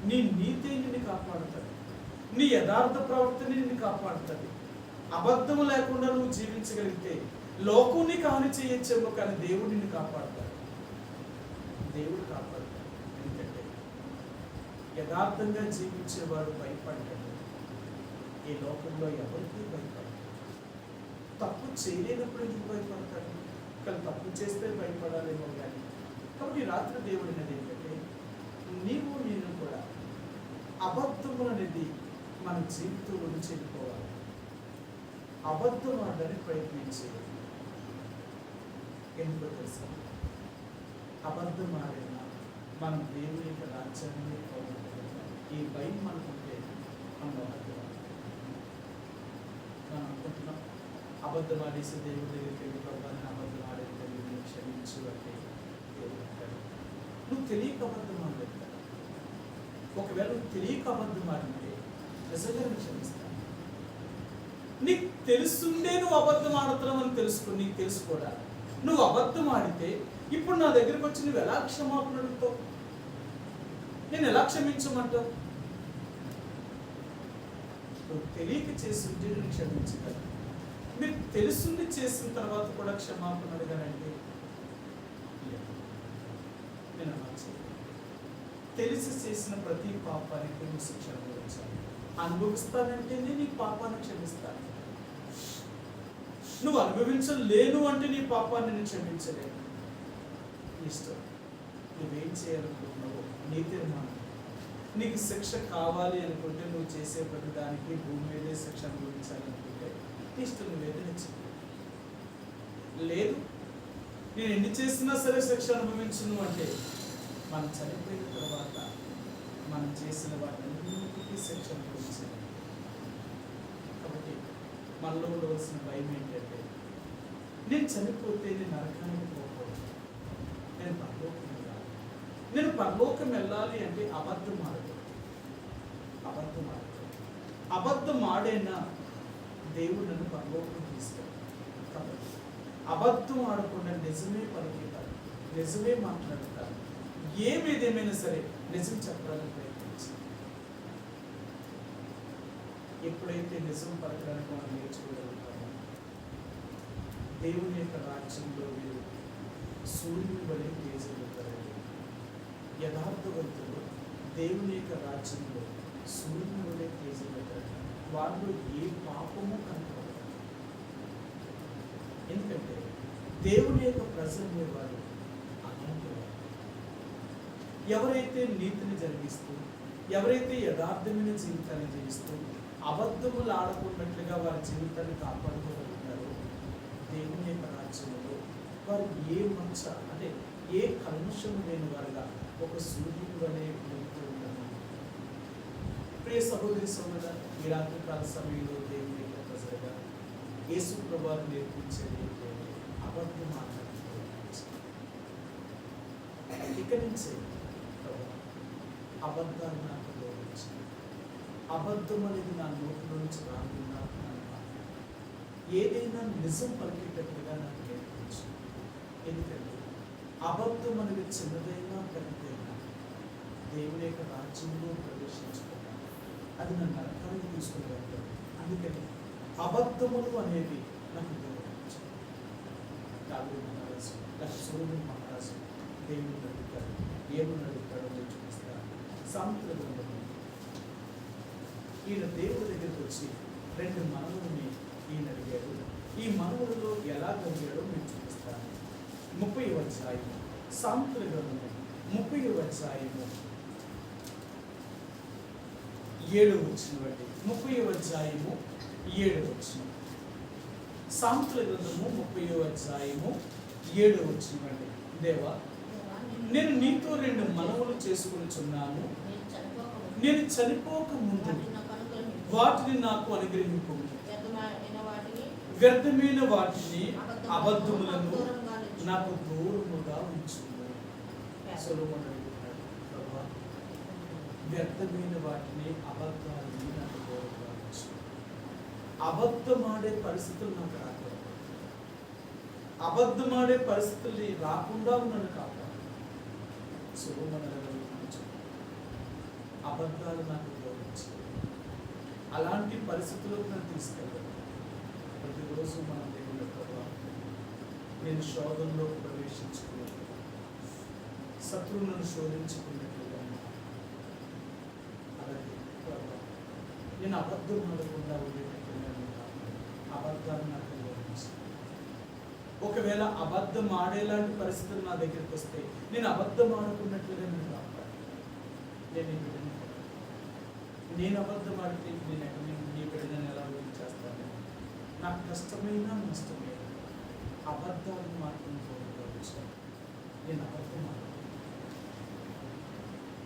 నీ నీతి నిన్ను కాపాడుతుంది, నీ యథార్థ ప్రవర్తన నిన్ను కాపాడుతుంది. అబద్ధము లేకుండా నువ్వు జీవించగలిగితే లోకం నీకు హాని చేయొచ్చేమో, కానీ దేవుడు నిన్ను కాపాడుతాడు. దేవుడు కాపాడుతాడు. ఎందుకంటే యథార్థంగా జీవించేవాడు భయపడ్డాడు. ఈ లోకంలో ఎవరికి భయపడతాడు? తప్పు చేయలేనప్పుడు ఎందుకు భయపడతాడు? కానీ తప్పు చేస్తే భయపడాలేమో. కానీ కాబట్టి రాత్రి దేవుడు అనేది ఏంటంటే నీవు నేను కూడా అబద్ధము అనేది మన జీవితంలో నుంచి వెళ్ళిపోవాలి. అబద్ధం ఆడడానికి ప్రయత్నించేది. ఎందుకో తెలుసా? అబద్ధం ఆడినా మనం దేవుని యొక్క రాజ్యాన్ని పోగొట్టుకుంటాం. ఈ భయం మనకుంటే మనం అబద్ధం మనం అనుకుంటున్నాం, అబద్ధం ఆడేసి దేవుడి దగ్గరికి వెళ్ళిపోవాలని. అబద్ధం ఆడేది దేవుడిని క్షమించు అంటే దేవుడు అంటాడు, నువ్వు తెలియక అబద్ధం ఆడలేదు కదా. ఒకవేళ నువ్వు తెలియక అబద్ధం ఆడితే నిజంగా క్షమిస్తాను. నీకు తెలుస్తుండే నువ్వు అబద్ధం ఆడుతున్నావు అని తెలుసుకో. నీకు తెలుసుకోడా? నువ్వు అబద్ధం ఆడితే ఇప్పుడు నా దగ్గరికి వచ్చి నువ్వు ఎలా క్షమాపణ అడుగుతావు? నేను ఎలా క్షమించమంటావు? నువ్వు తెలియక చేస్తుంటే నేను క్షమించగలను. మీరు తెలుసుండి చేసిన తర్వాత కూడా క్షమాపణ అడగాలంటే నేను అలా చేయను. తెలిసి చేసిన ప్రతి పాపానికి నువ్వు శిక్ష అనుభవించాలి. అనుభవిస్తానంటే నీ పాపాన్ని క్షమిస్తాను. నువ్వు అనుభవించలేను అంటే నీ పాపాన్ని నేను క్షమించలేను. ఇష్టం నువ్వేం చేయాలనుకుంటున్నావు నీ తీర్మానం. నీకు శిక్ష కావాలి అనుకుంటే నువ్వు చేసే ప్రతి దానికి భూమి మీదే శిక్ష అనుభవించాలనుకుంటే ఇష్టం నువ్వేదైనా చెప్పు. లేదు నేను ఎన్ని చేసినా సరే శిక్ష అనుభవించును అంటే మనం చనిపోయిన తర్వాత మనం చేసిన వాటికి శిక్ష అనుభవించాలి. కాబట్టి మనలో ఉండవలసిన భయం ఏంటంటే నేను చనిపోతే నేను నరకానికి పోకూడదు, నేను పరలోకం వెళ్ళాలి. నేను పరలోకం వెళ్ళాలి అంటే అబద్ధం ఆడకూడదు. అబద్ధం ఆడైనా దేవుడు నన్ను పరలోకం తీసుకెళ్ళాలి. కాబట్టి అబద్ధం ఆడకుండా నిజమే పలుకుతారు, నిజమే మాట్లాడతారు. ఏమైనా సరే నిజం చెప్పడానికి ప్రయత్నించాలి. ఎప్పుడైతే నిజం పలకడానికి మనం నేర్చుకోగలుగుతామో దేవుని యొక్క రాజ్యంలో మీరు సూర్యుని వలె తేజలుతారండి. యథార్థవంతులు దేవుని యొక్క రాజ్యంలో సూర్యుని వలె తేజలుతారు. వారిలో ఏ పాపము కనపడదు. ఎందుకంటే దేవుని యొక్క ప్రజలు వారు అలాంటి వారు. ఎవరైతే నీతిని జరిగిస్తూ, ఎవరైతే యథార్థమైన జీవితాన్ని జీవిస్తూ అబద్ధములు ఆడకున్నట్లుగా వారి జీవితాన్ని కాపాడుకోగలుగుతారో దేవుని యొక్క రాజ్యంలో వారు ఏ మంచ అంటే ఏ కల్మషం లేని వారుగా ఒక సూర్యుని వలె వెలుగుతూ ఉంటారు. ప్రియ సహోదరి సోదరుడా, ఈ రాత్రికాల సమయంలో దేవుని యొక్క ప్రజలుగా యేసు ప్రభువు నేర్పించేది అబద్ధం మాట్లాడుతూ ఇక్కడి నుంచి అబద్ధాలు నాకు గౌరవించి అబద్ధం అనేది నా నోట్లో నుంచి రాకుండా ఏదైనా నిజం పలికేటట్టుగా నాకు నేర్పించు. ఎందుకంటే అబద్ధం అనేది చిన్నదైనా పెద్దదైనా దేవుని యొక్క రాజ్యంలో ప్రవేశించుకుంటాను, అది నన్ను నరకానికి తీసుకుని వెళ్తాను. అందుకని అబద్ధములు అనేవి నాకు గౌరవించు. దావీదు మహారాజు సొలొమోను మహారాజు దేవుని అడుగుతాడు, ఏమని అడుగుతాడో నేను చూపిస్తాను. సామెతల గ్రంథంలో ఈయన దేవుడి దగ్గరికి వచ్చి 2 మనవులని ఈయన అడిగాడు. ఈ మనవులలో ఎలా కలిగాడో నేను చూపిస్తాను. 30వ అధ్యాయము సామెతల గ్రంథము 30వ అధ్యాయము 7వ వచనం అండి. 30వ అధ్యాయము 7వ వచనం. సామెతల గ్రంథము 30వ అధ్యాయము 7వ వచనం అండి. దేవా, నేను నీతో 2 మనవులు చేసుకొనుచున్నాను, నేను చనిపోక ముందు వాటిని నాకు అనుగ్రహింపు. వ్యర్థమైన వాటిని అబద్ధములను నాకు దూరముగా ఉంచు. సొలొమోను అడుగుతున్నాడు, ప్రభువా, వ్యర్థమైన వాటిని అబద్ధాలని నాకు దూరంగా ఉంచు. అబద్ధమాడే పరిస్థితులు నాకు రాకూడదు. అబద్ధమాడే పరిస్థితుల్ని రాకుండా నన్ను కాపాడు. సొలొమోను అడుగుతున్నాడు, అబద్ధాలు నాకు గౌరవించు. అలాంటి పరిస్థితులకు నన్ను తీసుకెళ్ళాను. ప్రతిరోజు మనం దేవుని ప్రభావ నేను శోధనలో ప్రవేశించుకున్నాను, శత్రువులను శోధించుకున్నట్లుగా. అలాగే ప్రభావ నేను అబద్ధం ఆడకుండా ఉండేటట్టుగా అబద్ధాలు నాకు గౌరవించు. ఒకవేళ అబద్ధం ఆడేలాంటి పరిస్థితులు నా దగ్గరికి వస్తే నేను అబద్ధం ఆడుకున్నట్లుగా నేను కాపాడు. నేను అబద్ధం ఆడితే నీ బిడ్డను ఎలా చేస్తాను? నాకు కష్టమైనా నష్టమైనా అబద్ధాలను మాత్రం గౌరవించాను. నేను అబద్ధం ఆడాను.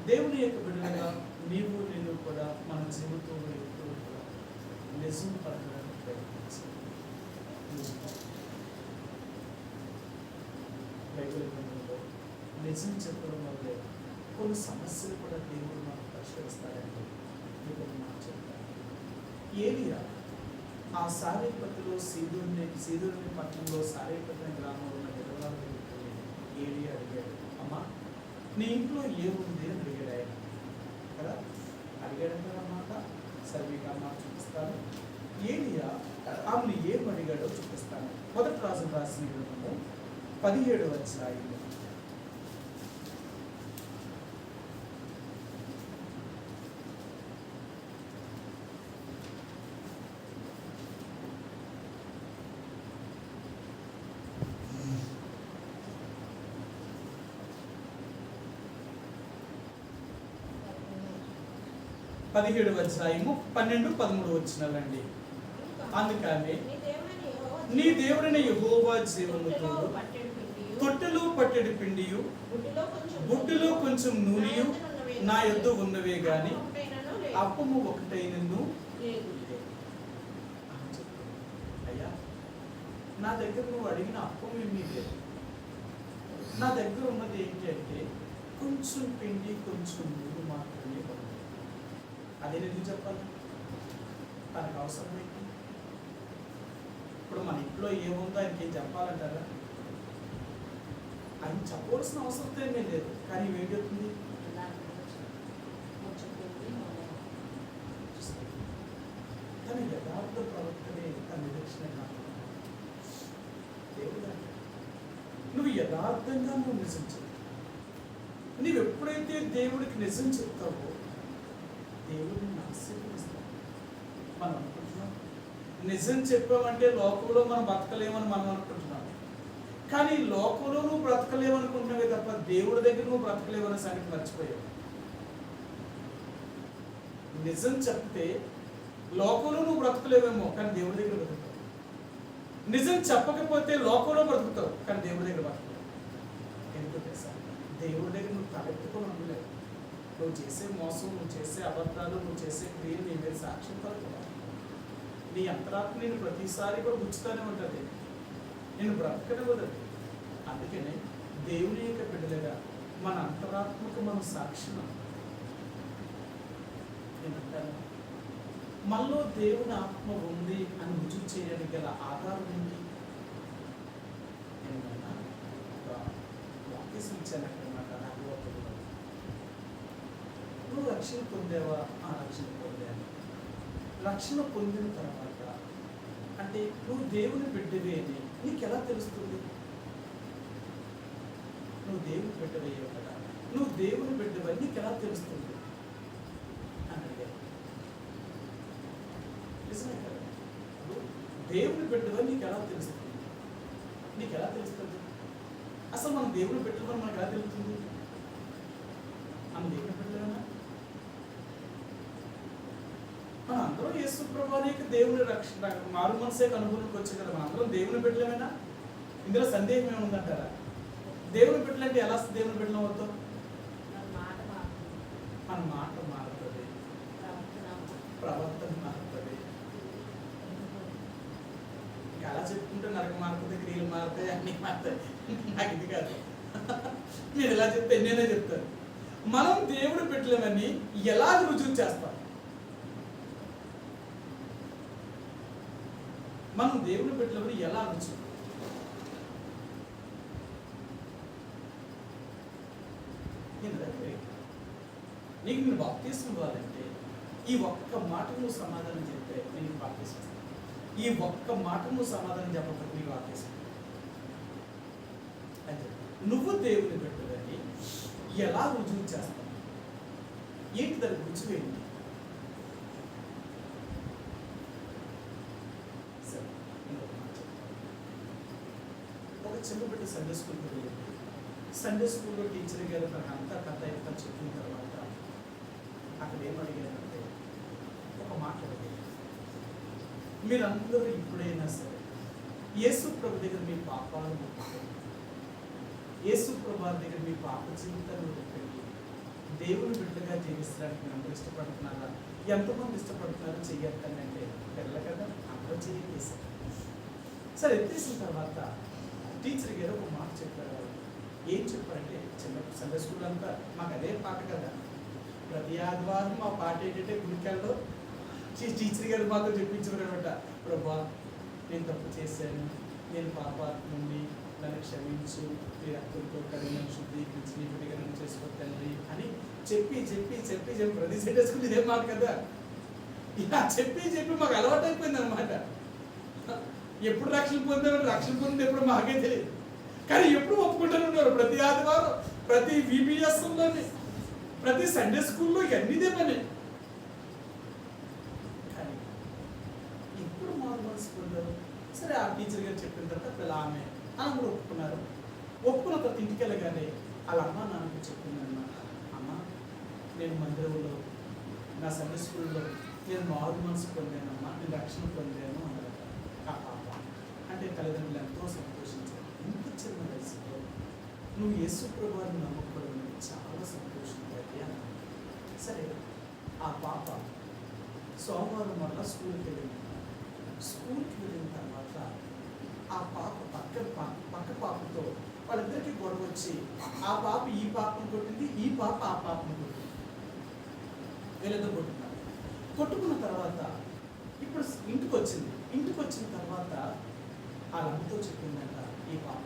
దేవుని యొక్క బిడ్డగా నీవు నేను కూడా మన జీవితంలో ఎప్పుడూ కూడా నిజం పలకడానికి ప్రయత్నించాలి. బైబిల్ గ్రంథంలో నిజం చెప్పడం వల్లే కొన్ని సమస్యలు కూడా దేవుడు మనకు పరిష్కరిస్తాడంటే మీకు మాట చెప్తాను. ఏలియా ఆ సారేపతిలో సీదోని పట్టణంలో సారేపతి గ్రామంలో ఉన్న విధవరాల దగ్గరికి ఏలియా అడిగాడు, అమ్మా నీ ఇంట్లో ఏముంది అని అడిగాడు. ఆయన కదా అడిగాడు అన్నమాట. సరే మీకు ఆ మాట చూపిస్తాను. ఏలియా ఆమెను ఏం అడిగాడో చూపిస్తాను. మొదటి రాజు రాసిన గ్రంథము 17వ అధ్యాయం 17వ అధ్యాయము 12, 13 వచనాలండి. అందుకని నీ దేవుడైన యెహోవా జీవముతో తొట్టెలో పట్టెడు పిండియు బుడ్డిలో కొంచెం నూనెయు నా యొద్ద ఉన్నవే గాని అప్పము ఒకటైనను. అయ్యా, నా దగ్గర నువ్వు అడిగిన అప్పం ఏమీ లేదు. నా దగ్గర ఉన్నది ఏంటి అంటే కొంచెం పిండి కొంచెం నీళ్ళు మాత్రమే ఉంది. అదే ఎందుకు చెప్పాలి? తనకు అవసరమైంది. ఇప్పుడు మన ఇంట్లో ఏముందో ఆయనకి ఏం చెప్పాలంటారా? ఆయన చెప్పవలసిన అవసరం ఏమీ లేదు. కానీ ఏం చెప్తుంది? తన యథార్థ ప్రవర్తనే తన నిరీక్షణ కాదు. దేవుడు నువ్వు యథార్థంగా నువ్వు నిజం చెప్పు. నువ్వు ఎప్పుడైతే దేవుడికి నిజం చెప్తావో దేవుడిని ఆశీర్వదిస్తావు. మనం అనుకుంటున్నాం నిజం చెప్పామంటే లోకంలో మనం బ్రతకలేమని మనం అనుకుంటున్నాం. కానీ లోకంలో నువ్వు బ్రతకలేమనుకుంటున్నావే తప్ప దేవుడి దగ్గర నువ్వు బ్రతకలేవనే సంగతి మర్చిపోయావు. నిజం చెప్తే లోకంలో నువ్వు బ్రతకలేవేమో, కానీ దేవుడి దగ్గర బ్రతుకుతావు. నిజం చెప్పకపోతే లోకంలో బ్రతుకుతావు, కానీ దేవుడి దగ్గర బ్రతుకుతావు. ఎందుకంటే సార్ దేవుడి దగ్గర నువ్వు తలెత్తుకొని ఉండలేవు. నువ్వు చేసే మోసం, నువ్వు చేసే అబద్ధాలు, నువ్వు చేసే క్రియలు నీ మీద సాక్ష్యం కలుగుతావు. నీ అంతరాత్మ నేను ప్రతిసారి కూడా గుచ్చుతూనే ఉంటుంది, నేను బ్రతకనివ్వదు. అందుకనే దేవుని యొక్క బిడ్డలుగా మన అంతరాత్మకు మనం సాక్ష్యం ఏమంటాను. మనలో దేవుని ఆత్మ ఉంది అని రుజువు చేయడానికి గల ఆధారం ఏంటి? ఏమన్నా వాక్యం ఇచ్చాను అక్కడమాట. నాకు నువ్వు రక్షణ పొందేవా? ఆ రక్షణ పొందాను. రక్షణ పొందిన తర్వాత అంటే నువ్వు దేవుని బిడ్డవే అని నీకు ఎలా తెలుస్తుంది? నువ్వు దేవుని బిడ్డవయ్యావు కదా, నువ్వు దేవుని బిడ్డవని నీకు ఎలా తెలుస్తుంది అని అడిగారు. నిజమే కదా, దేవుని బిడ్డవని నీకు ఎలా తెలుస్తుంది? నీకు ఎలా తెలుస్తుంది? అసలు మనం దేవుని బిడ్డవని మనకు ఎలా తెలుస్తుంది? మనం దేవుని బిడ్డలేనా? మన అందరం యేసు ప్రభువుకి దేవుని రక్షణ మారు మనసే అనుభూతికి వచ్చే కదా, మన అందరం దేవుని బిడ్డలేమైనా? ఇందులో సందేహం ఏమైనా ఉందంటారా? దేవుని బిడ్డలు అంటే ఎలా దేవుని బిడ్డలు అవుతాం? మన మాట మారుతుంది, ప్రవర్తన మారుతుంది. ఎలా చెప్పుకుంటే నరక మారుతుంది, క్రియలు మారుతాయి, అన్నీ మారుతాయి. నాకు ఇది కాదు, మీరు ఎలా చెప్తే నేనే చెప్తాను. మనం దేవుని బిడ్డలేమని ఎలా రుజువు చేస్తాం? మనం దేవుని బిడ్డలేమని ఎలా రుజువు? నీకు నేను బాప్తీసం ఇవ్వాలంటే ఈ ఒక్క మాట నువ్వు సమాధానం చెప్తే నేను బాప్తీసం ఇస్తాను. ఈ ఒక్క మాట నువ్వు సమాధానం చెప్పకపోతే నీకు బాప్తీసం. అయితే నువ్వు దేవుని బిడ్డలని ఎలా రుజువు చేస్తావు? ఏంటి దాని రుజువు ఏంటి? సరే, ఇంకొక మాట చెప్తాను. ఒక చిన్న బిడ్డ సండే స్కూల్కి వెళ్ళింది. సండే స్కూల్లో టీచర్ గారు తనకు అంతా కథ ఎంత చెప్పిన తర్వాత అక్కడ ఏమడిగారంటే ఒక మాట అడిగారు. మీరందరూ ఇప్పుడైనా సరే యేసు ప్రభు దగ్గర మీ పాపాలను ఒప్పుకోండి, యేసు ప్రభు దగ్గర మీ పాప జీవితాన్ని ఒప్పుకోండి, దేవుని బిడ్డగా జీవించడానికి మీరు అందరూ ఇష్టపడుతున్నారా? ఎంతమంది ఇష్టపడుతున్నారో చెయ్యొద్దని అంటే పిల్లల కదా అందరూ చేసేసారు. సరే, ఎత్తేసిన తర్వాత టీచర్ గారు ఒక మాట చెప్పారు. ఏం చెప్పారంటే, చిన్న సండే స్కూల్ అంతా మాకు అదే పాట కదా, ప్రతి ఆదివారం మా పాట ఏంటంటే గుడికాల్లో టీచర్ గారు మాతో చెప్పించారు అనమాట. ప్రభా, నేను తప్పు చేశాను, నేను పాపాత్మ నుండి నన్ను క్షమించు, నీ రక్తంతో కడిగిన శుద్ధీకరించి నీ బిడ్డగా నన్ను చేసుకోతండి అని చెప్పి చెప్పి చెప్పి చెప్పి ప్రతి సండే స్కూల్ ఇదే మాట కదా. ఇలా చెప్పి చెప్పి మాకు అలవాటు అయిపోయింది అనమాట. ఎప్పుడు రక్షణ పొందామని, రక్షణ పొందింది ఎప్పుడు మాకే తెలియదు, కానీ ఎప్పుడు ఒప్పుకుంటూనే ఉన్నారు. ప్రతి ఆదివారం, ప్రతి VBSలోని, ప్రతి సండే స్కూల్లో ఇవన్నీదే పని. కానీ ఇప్పుడు మారు మనసు పొందారు. సరే, ఆ టీచర్ గారు చెప్పిన తర్వాత పిల్ల ఆమె అందరూ ఒప్పుకున్నారు. ఒప్పుకున్న తర్వాత ఇంటికి వెళ్ళగానే వాళ్ళ అమ్మ నాన్నకు చెప్పింది అన్నమాట. అమ్మ, నేను మందిరంలో నా సండే స్కూల్లో నేను మారు మనసు పొందానమ్మా, నేను రక్షణ పొందాను అన్నారు. ఆ పాప అంటే తల్లిదండ్రులు ఎంతో సంతోషించారు. ఇంత చిన్న వయసులో నువ్వు యేసు ప్రభువుని నమ్మకం చాలా సంతోషించాలి అన్నారు. సరే, ఆ పాప సోమవారం వల్ల స్కూల్కి వెళ్ళింది. స్కూల్కి వెళ్ళిన తర్వాత ఆ పాప పక్క పాపతో వాళ్ళిద్దరికి గొడవ వచ్చి ఆ పాప ఈ పాపను కొట్టింది, ఈ పాప ఆ పాపను కొట్టింది. వీళ్ళిద్దరు కొట్టుకున్నారు. కొట్టుకున్న తర్వాత ఇప్పుడు ఇంటికి వచ్చిన తర్వాత వాళ్ళ అమ్మతో చెప్పిందంట ఈ పాప.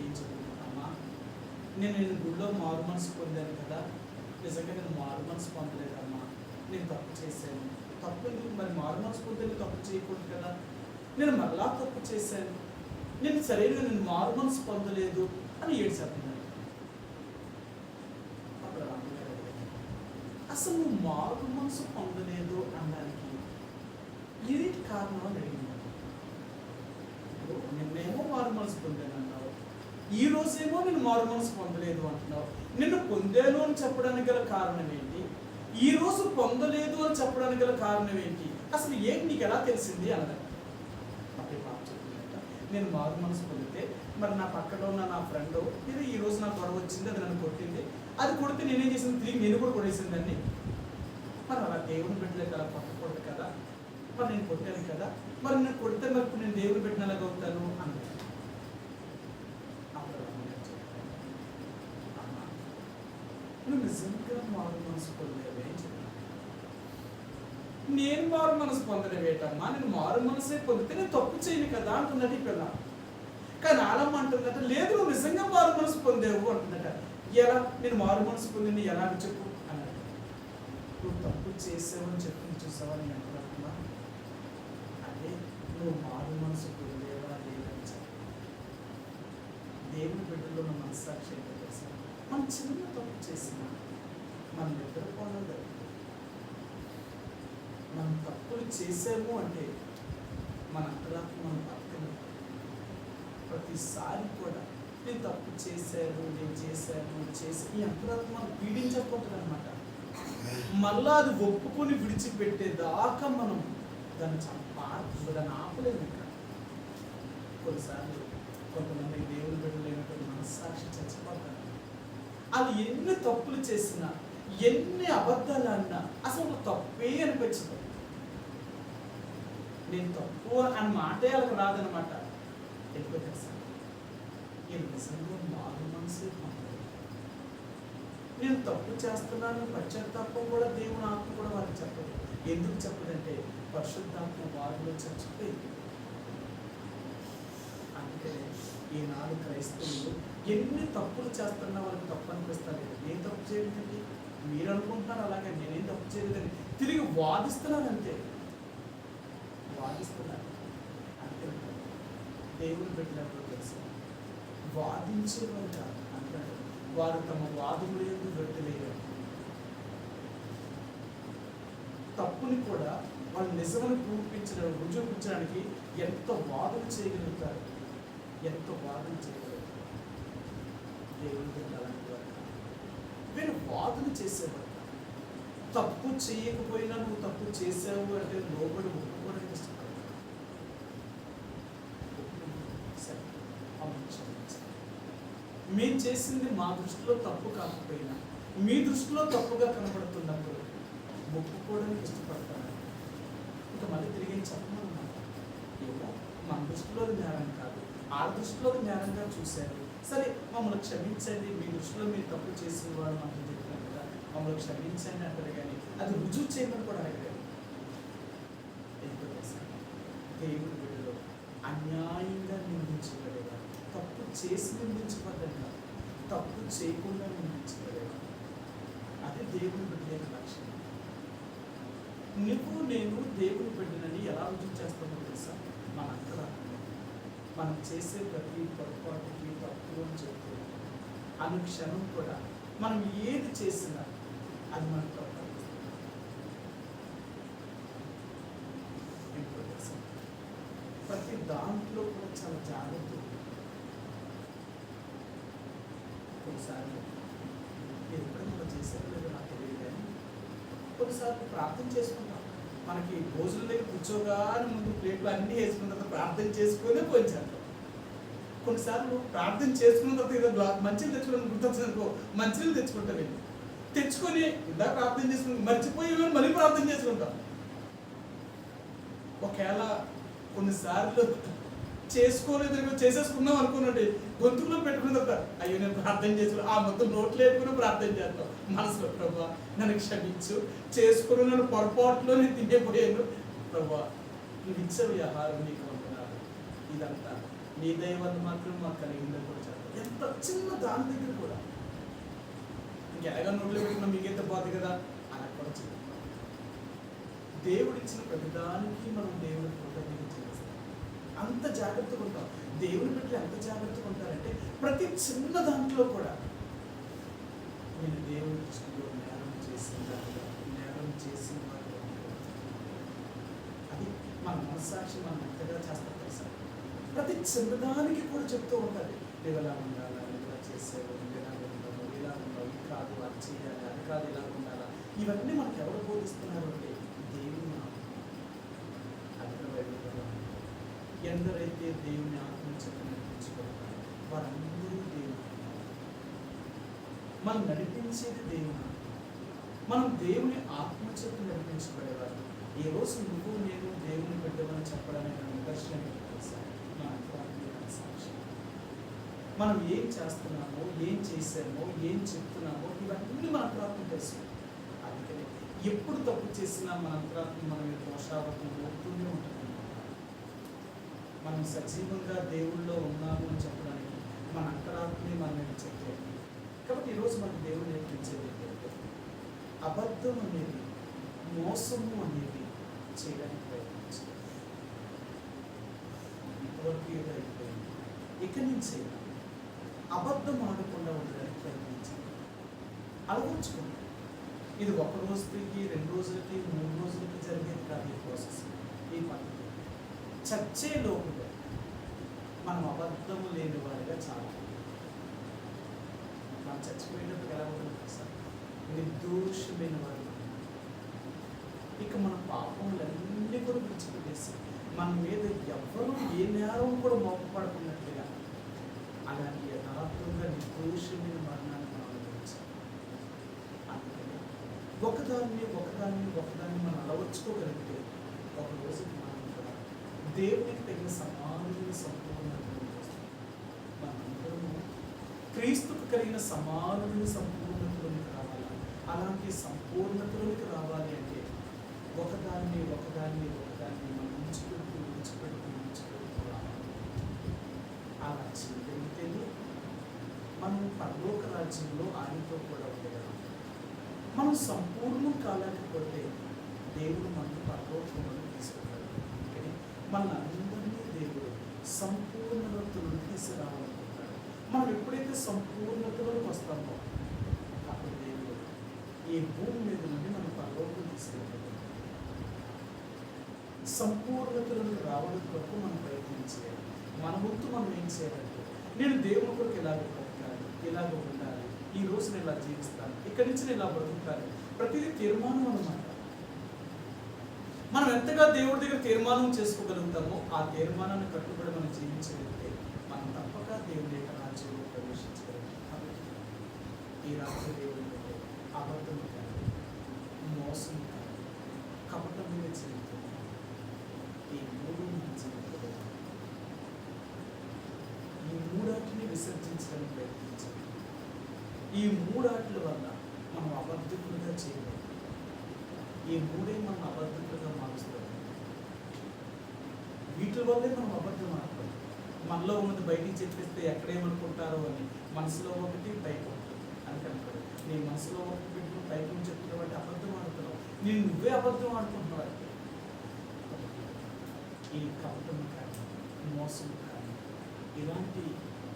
ఏం చెప్పింది? అమ్మా, నేను గుడిలో మారు మనసు పొందాను కదా, నిజంగా నేను మారు మనసు పొందలేదమ్మా, నేను తప్పు చేశాను. తప్పు ఎందుకు? మరి మారు మనసు పొందని తప్పు చేయకూడదు కదా, నేను మరలా తప్పు చేశాను, నేను నేను మారు మనసు పొందలేదు అని ఏడ్చేస్తున్నాను. అప్పుడు అసలు నువ్వు మారు మనసు పొందలేదు అనడానికి ఇది కారణం అని అడిగింది. ఇప్పుడు నిన్నేమో మారు మనసు పొందాను అంటావు, ఈ రోజేమో నేను మారు మనసు పొందలేదు అంటున్నావు. నిన్ను పొందాను అని చెప్పడానికి గల కారణం ఏంటి? ఈ రోజు పొందలేదు అని చెప్పడానికి గల కారణం ఏంటి? అసలు ఏంటి, నీకు ఎలా తెలిసింది అన్నది. అప్పుడే పాప చెప్పిందంట, నేను మారు మనసు పొందితే మరి నా పక్కన ఉన్న నా ఫ్రెండ్ ఇది ఈ రోజు నాకు గొడవ వచ్చింది, అది నన్ను కొట్టింది, అది కొడితే నేనేం చేసింది, తిరిగి నేను కూడా కొట్టేసిందాన్ని. మరి అలా దేవుని బిడ్డలే అలా కొట్టకూడదు కదా, మరి నేను కొట్టాను కదా, మరి నేను కొడితే మరి ఇప్పుడు నేను దేవుని బిడ్డలాగా అవుతాను అన్నది. అప్పుడు నువ్వు నిజంగా మారు మనసు పొందేవే అని చెప్పాను. నేను మారు మనసు పొందలేవేటమ్మా, నేను మారు మనసే పొందితే నేను తప్పు చేయను కదా అంటున్నట్టు ఈ పిల్ల. కానీ ఆలమ్మ అంటుందట, లేదు నువ్వు నిజంగా మారు మనసు పొందేవు అంటుందట. ఎలా? నేను మారు మనసు పొందింది ఎలా అని చెప్పు అన్నాడు. నువ్వు తప్పు చేసావు అని చెప్పి చూసావా నేను అంటున్నా, అంటే నువ్వు మారు మనసు పొందేవా లేదని చెప్పు. దేవుని బిడ్డలో ఉన్న మనస్సాక్షి ఏంటో తెలుసా? మనం చిన్న తప్పు చేసినా మనం నిద్రపోలేదు. మనం తప్పులు చేసాము అంటే మన అంతరాత్మ మనం పక్కన ప్రతిసారి కూడా నేను తప్పు చేశాను, నేను చేసి ఈ అంతరాత్మ పీడించకపోతుంది అనమాట. మళ్ళా అది ఒప్పుకొని విడిచిపెట్టేదాకా మనం దాన్ని ఆపలేము. ఇంకా కొన్నిసార్లు కొంతమంది దేవుని బిడ్డలైనటువంటి మనస్సాక్షి చచ్చిపోతారు. అది ఎన్ని తప్పులు చేసినా, ఎన్ని అబద్ధాలు అన్నా అసలు తప్పే అనిపించదు. నేను తప్పు అని మాటే వాళ్ళకి రాదనమాట. ఎక్కువ తెలుసా, ఈ నిజంగా మారు మనసే పొందలేదు. నేను తప్పు చేస్తున్నాను పశ్చాత్తాపం కూడా దేవుని ఆత్మ కూడా వారికి చెప్పదు. ఎందుకు చెప్పదంటే పరిశుద్ధాత్మ వారిలో చచ్చిపోయింది. అంటే ఈనాడు క్రైస్తవులు ఎన్ని తప్పులు చేస్తున్నా వాళ్ళకి తప్పు అనిపిస్తారు. ఏం తప్పు చేయలేదండి, మీరు అనుకుంటున్నారు అలాగే నేనేం తప్పు చేయలేదని తిరిగి వాదిస్తున్నారు. అంతే వాదిస్తున్నారు. అంతే దేవుని పెట్టినప్పుడు తెలుసు వాదించేవారు కాదు అంటారు. వారు తమ వాదములు ఎందుకు గట్టిలేరు. తప్పుని కూడా వాళ్ళు నిజమని రుజువుపించడానికి ఎంత వాదన చేయగలుగుతారు, ఎంత వాదన చేయగలుగుతారు. దేవుని బిడ్డ అలాంటి వారు వీళ్ళు వాదన చేసేవారు. తప్పు చేయకపోయినా నువ్వు తప్పు చేసావు అంటే లోబడి ఒప్పుకోవడానికి ఇష్టపడతావు. మేము చేసింది మా దృష్టిలో తప్పు కాకపోయినా మీ దృష్టిలో తప్పుగా కనబడుతున్నప్పుడు ఒప్పుకోవడానికి ఇష్టపడతాను. ఇంకా మళ్ళీ తిరిగి చెప్పమన్నా ఏమో మన దృష్టిలో జ్ఞానం కాదు, ఆ దృష్టిలో జ్ఞానంగా చూశారు. సరే మమ్మల్ని క్షమించండి, మీ దృష్టిలో మీరు తప్పు చేసిన వాడు మాకు చెప్పినారు కదా, మమ్మల్ని క్షమించండి అంటారు. కానీ అది రుజువు చేయమని కూడా అడగారు. దేవుని బిడ్డలో అన్యాయంగా నిందించబడేవారు, తప్పు చేసి నిందించబడ్డాక తప్పు చేయకుండా నిందించబడేవారు. అదే దేవుని బిడ్డ లక్ష్యం. నువ్వు నేను దేవుని బిడ్డనని ఎలా రుజువు చేస్తామో తెలుసా? మన అంతరాత్మ మనం చేసే ప్రతి పొరపాటుకి తప్పు అని చెప్తూ అనుక్షణం కూడా మనం ఏది చేసినా అది మనకు తప్పు. ప్రతి దాంట్లో కూడా చాలా జాగ్రత్త. కొన్నిసార్లు ఎప్పుడైనా చేసేది లేదో నాకు తెలియదు, కానీ కొన్నిసార్లు ప్రార్థన చేసుకుంటాం. మనకి భోజనం దగ్గర కూర్చోగానే ముందు ప్లేట్లు అన్నీ వేసుకున్న తర్వాత ప్రార్థన చేసుకునే పోయించారు. కొన్నిసార్లు ప్రార్థన చేసుకున్న తర్వాత ఏదో మంచిలు తెచ్చుకోవడానికి గుర్తొచ్చిందనుకో, మంచిలు తెచ్చుకుంటాం. వెళ్ళి తెచ్చుకొని ఇలా ప్రార్థన చేసుకుని మర్చిపోయి మళ్ళీ ప్రార్థన చేసుకుంటాం. ఒకవేళ కొన్నిసార్లు చేసుకోలేదు, చేసేసుకుందాం అనుకున్నట్టు గొంతులో పెట్టుకున్న తర్వాత అయ్యో నేను ప్రార్థన చేసి ఆ మొత్తం నోట్లు లేకుండా ప్రార్థన చేస్తాం మనసులో, ప్రభా నన్ను క్షమించు, చేసుకుని నన్ను పొరపాటులో నేను తినేపోయాను, ప్రభా నువ్వు ఇచ్చవి ఆహారం నీకు వందనాలు, ఇదంతా నీ దయ వల్ల మాత్రం మాకు కలిగిందని కూడా చెప్పాలి. ఎంత చిన్న దాని దగ్గర కూడా ఇంకెలాగా నోట్లో పెట్టుకున్నా మీకైతే పోదు కదా అలా కూడా చెప్పాలి. దేవుడిచ్చిన ప్రతిదానికి మనం దేవుడి కృతజ్ఞత చేస్తాం. అంత జాగ్రత్తగా ఉంటాం. దేవుని బిడ్డలు ఎంత జాగ్రత్తగా ఉంటారంటే ప్రతి చిన్న దాంట్లో కూడా నేను దేవుడి దృష్టిలో నేరం చేసిన వారు అది మన మనస్సాక్షి మనం ఎంతగా చేస్తాం తెలుసా. ప్రతి చిన్నదానికి కూడా చెప్తూ ఉంటారు, నువ్వు ఎలా ఉండాలా, నువ్వు ఇలా చేసేవాడు, నువ్వు ఎలా ఉంటావు, ఇలా ఉండవు, ఇది కాదు అది చేయాలి, అది కాదు ఇలా ఉండాలా. ఇవన్నీ మనకు ఎవరు బోధిస్తున్నారు అంటే దేవుని ఎందరైతే దేవుని ఆత్మ చేత నడిపించుకుంటారో వారందరూ దేవుని. మనం నడిపించేది దేవుని, మనం దేవుని ఆత్మ చేత నడిపించబడేవారు. ఈ రోజు నువ్వు నేను దేవుని బిడ్డమని చెప్పడానికి నిదర్శనం సాక్షి. మనం ఏం చేస్తున్నామో, ఏం చేసామో, ఏం చెప్తున్నామో ఇవన్నీ మన అంతరాత్మ తెలుసు. అందుకని ఎప్పుడు తప్పు చేసినా మన అంతరాత్మ మనం దోషావతం అవుతూనే ఉంటుంది. మనం సజీవంగా దేవుళ్ళలో ఉన్నాము అని చెప్పడానికి మన అంతరాత్మే మనం చెప్పేది. కాబట్టి ఈరోజు మనకు దేవుడు నేర్పించేది ఏంటంటే అబద్ధం అనేది, మోసము అనేది చేయడానికి ప్రయత్నించాలి. ఇంతవరకు ఏదో అయిపోయింది, ఇక నుంచి అబద్ధం ఆడకుండా ఉండడానికి ప్రయత్నించాలి. అలవర్చుకోండి. ఇది ఒక రోజుకి, 2 రోజులకి, 3 రోజులకి జరిగేది కాదు ఈ ప్రాసెస్, ఈ పద్ధతి. చచ్చే లోపుగా మనం అబద్ధము లేని వారిగా చాలా మనం చచ్చిపోయినప్పుడు ఎలా ఉంటుంది సార్, నిర్దోషమైన వారు. ఇక మన పాపములన్నీ కూడా విడిచిపెట్టేసి మన మీద ఎవరు ఏ నేరం కూడా మోపపడుతున్నట్లుగా అలాంటి యథార్థంగా నిర్దోషమైన మరణాన్ని మనం అనుభవించాలి. అందుకని ఒకదాన్ని మనం అలవర్చుకోగలిగితే ఒక రోజుకి మనం కూడా దేవునికి తగిన సమానమైన సంపూర్ణతను వస్తుంది. మనందరము క్రీస్తుకు కలిగిన సమానమైన సంపూర్ణతలోనికి రావాలి. అలాంటి సంపూర్ణతలోనికి రావాలి అంటే ఒకదాన్ని మనం విడిచిపెడుతూ రావాలి. అలా చేయగలిగితేనే మనం పరలోక రాజ్యంలో ఆయనతో కూడా ఉండగలం. మనం సంపూర్ణం కాలేకపోతే దేవుడు మనకు పరలోకంలో తీసుకుంటాడు. కానీ మనందరినీ దేవుడు సంపూర్ణతను తీసుకురావాలనుకుంటాడు. మనం ఎప్పుడైతే సంపూర్ణతలోకి వస్తామో అప్పుడు దేవుడు ఈ భూమి మీద నుండి మనం పరలోకం తీసుకెళ్తాడు. సంపూర్ణతలను రావడం కొరకు మనం ప్రయత్నించాలి. మన వంతు మనం ఏం చేయాలంటే నేను దేవుని కొరకు ఇలాగ బ్రతకాలి, ఇలాగ ఉండాలి, ఈ రోజు నేను ఇలా జీవిస్తాను, ఇక్కడి నుంచి నేను ఇలా బ్రతుకుతాను. ప్రతిదీ తీర్మానం అన్నమాట. మనం ఎంతగా దేవుడి దగ్గర తీర్మానం చేసుకోగలుగుతామో ఆ తీర్మానాన్ని కట్టుబడి మనం జీవించగలిగితే మనం తప్పక దేవుడి యొక్క రాజ్యంలో ప్రవేశించగలుగుతాం. కాబట్టి ఈ రాత్రి దేవుడి అబద్ధం కానీ, మోసం కానీ, కపటమైన జీవితం, ఈ మూడు మన జీవితంలో ఈ మూడాటిని విసర్జించడానికి ప్రయత్నించాలి. ఈ మూడాట్ల వల్ల మనం అబద్ధకులుగా చేయలేదు. ఈ మూడే మనం అబద్ధకులుగా మారుస్తాం. వీటి వల్లే మనం అబద్ధం ఆడతాం. మనలో ఉన్నది బయటికి చెప్పేస్తే ఎక్కడేమనుకుంటారో అని మనసులో ఒకటి బయట ఒకటి అని కనుక నీ మనసులో ఒకటి పెట్టుకుని బయట నుంచి చెప్తున్నావు అంటే అబద్ధం ఆడుతున్నావు. నేను నువ్వే అబద్ధం ఆడుకుంటున్నావు. అంటే ఈ కపటం కానీ, మోసం కానీ, ఇలాంటి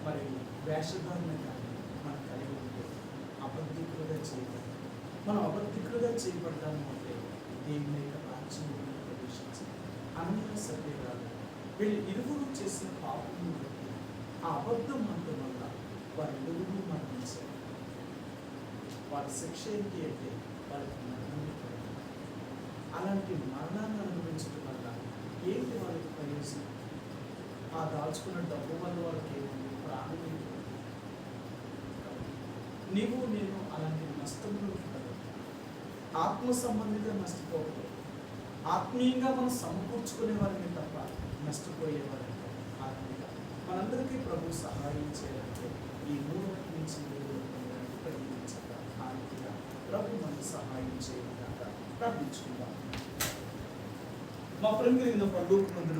మరి వేషధారణ కానీ మనం కలిగి ఉంటే అబద్ధికులుగా చేయబడతాం. మనం అబద్ధికులుగా చేయబడతాము అంటే దేవుని యొక్క రాజ్యంలో ప్రవేశించి అన్య సత్యరాలు వీళ్ళు ఇరువురు చేసిన పాపమును బట్టి ఆ అబద్ధం అనడం వల్ల వారి ఇరువురు మరణించారు. వారి శిక్ష ఏంటి అంటే వాళ్ళకి మరణాన్ని పడింది. అలాంటి మరణాన్ని అనుభవించడం వల్ల ఏంటి వాళ్ళకి ప్రయోజనం? ఆ దాచుకున్న డబ్బు వల్ల వాళ్ళకి ఏముంది? ప్రాణం ఏంటి? నీవు నేను అలాంటి నష్టంలోకి ఆత్మ సంబంధిత నష్టపోకూడదు. ఆత్మీయంగా మనం సమకూర్చుకునే వారిని తప్ప నష్టపోయేవారంటే ఆత్మీయ మనందరికీ ప్రభు సహాయం చేయాలంటే ఈ 3 నుంచి 7 ప్రయత్నించక ఆగిగా ప్రభు మనకు సహాయం చేయకుండా ప్రార్థించుకుందాం. మా ప్రేమ కలిగిన పరలోకమందున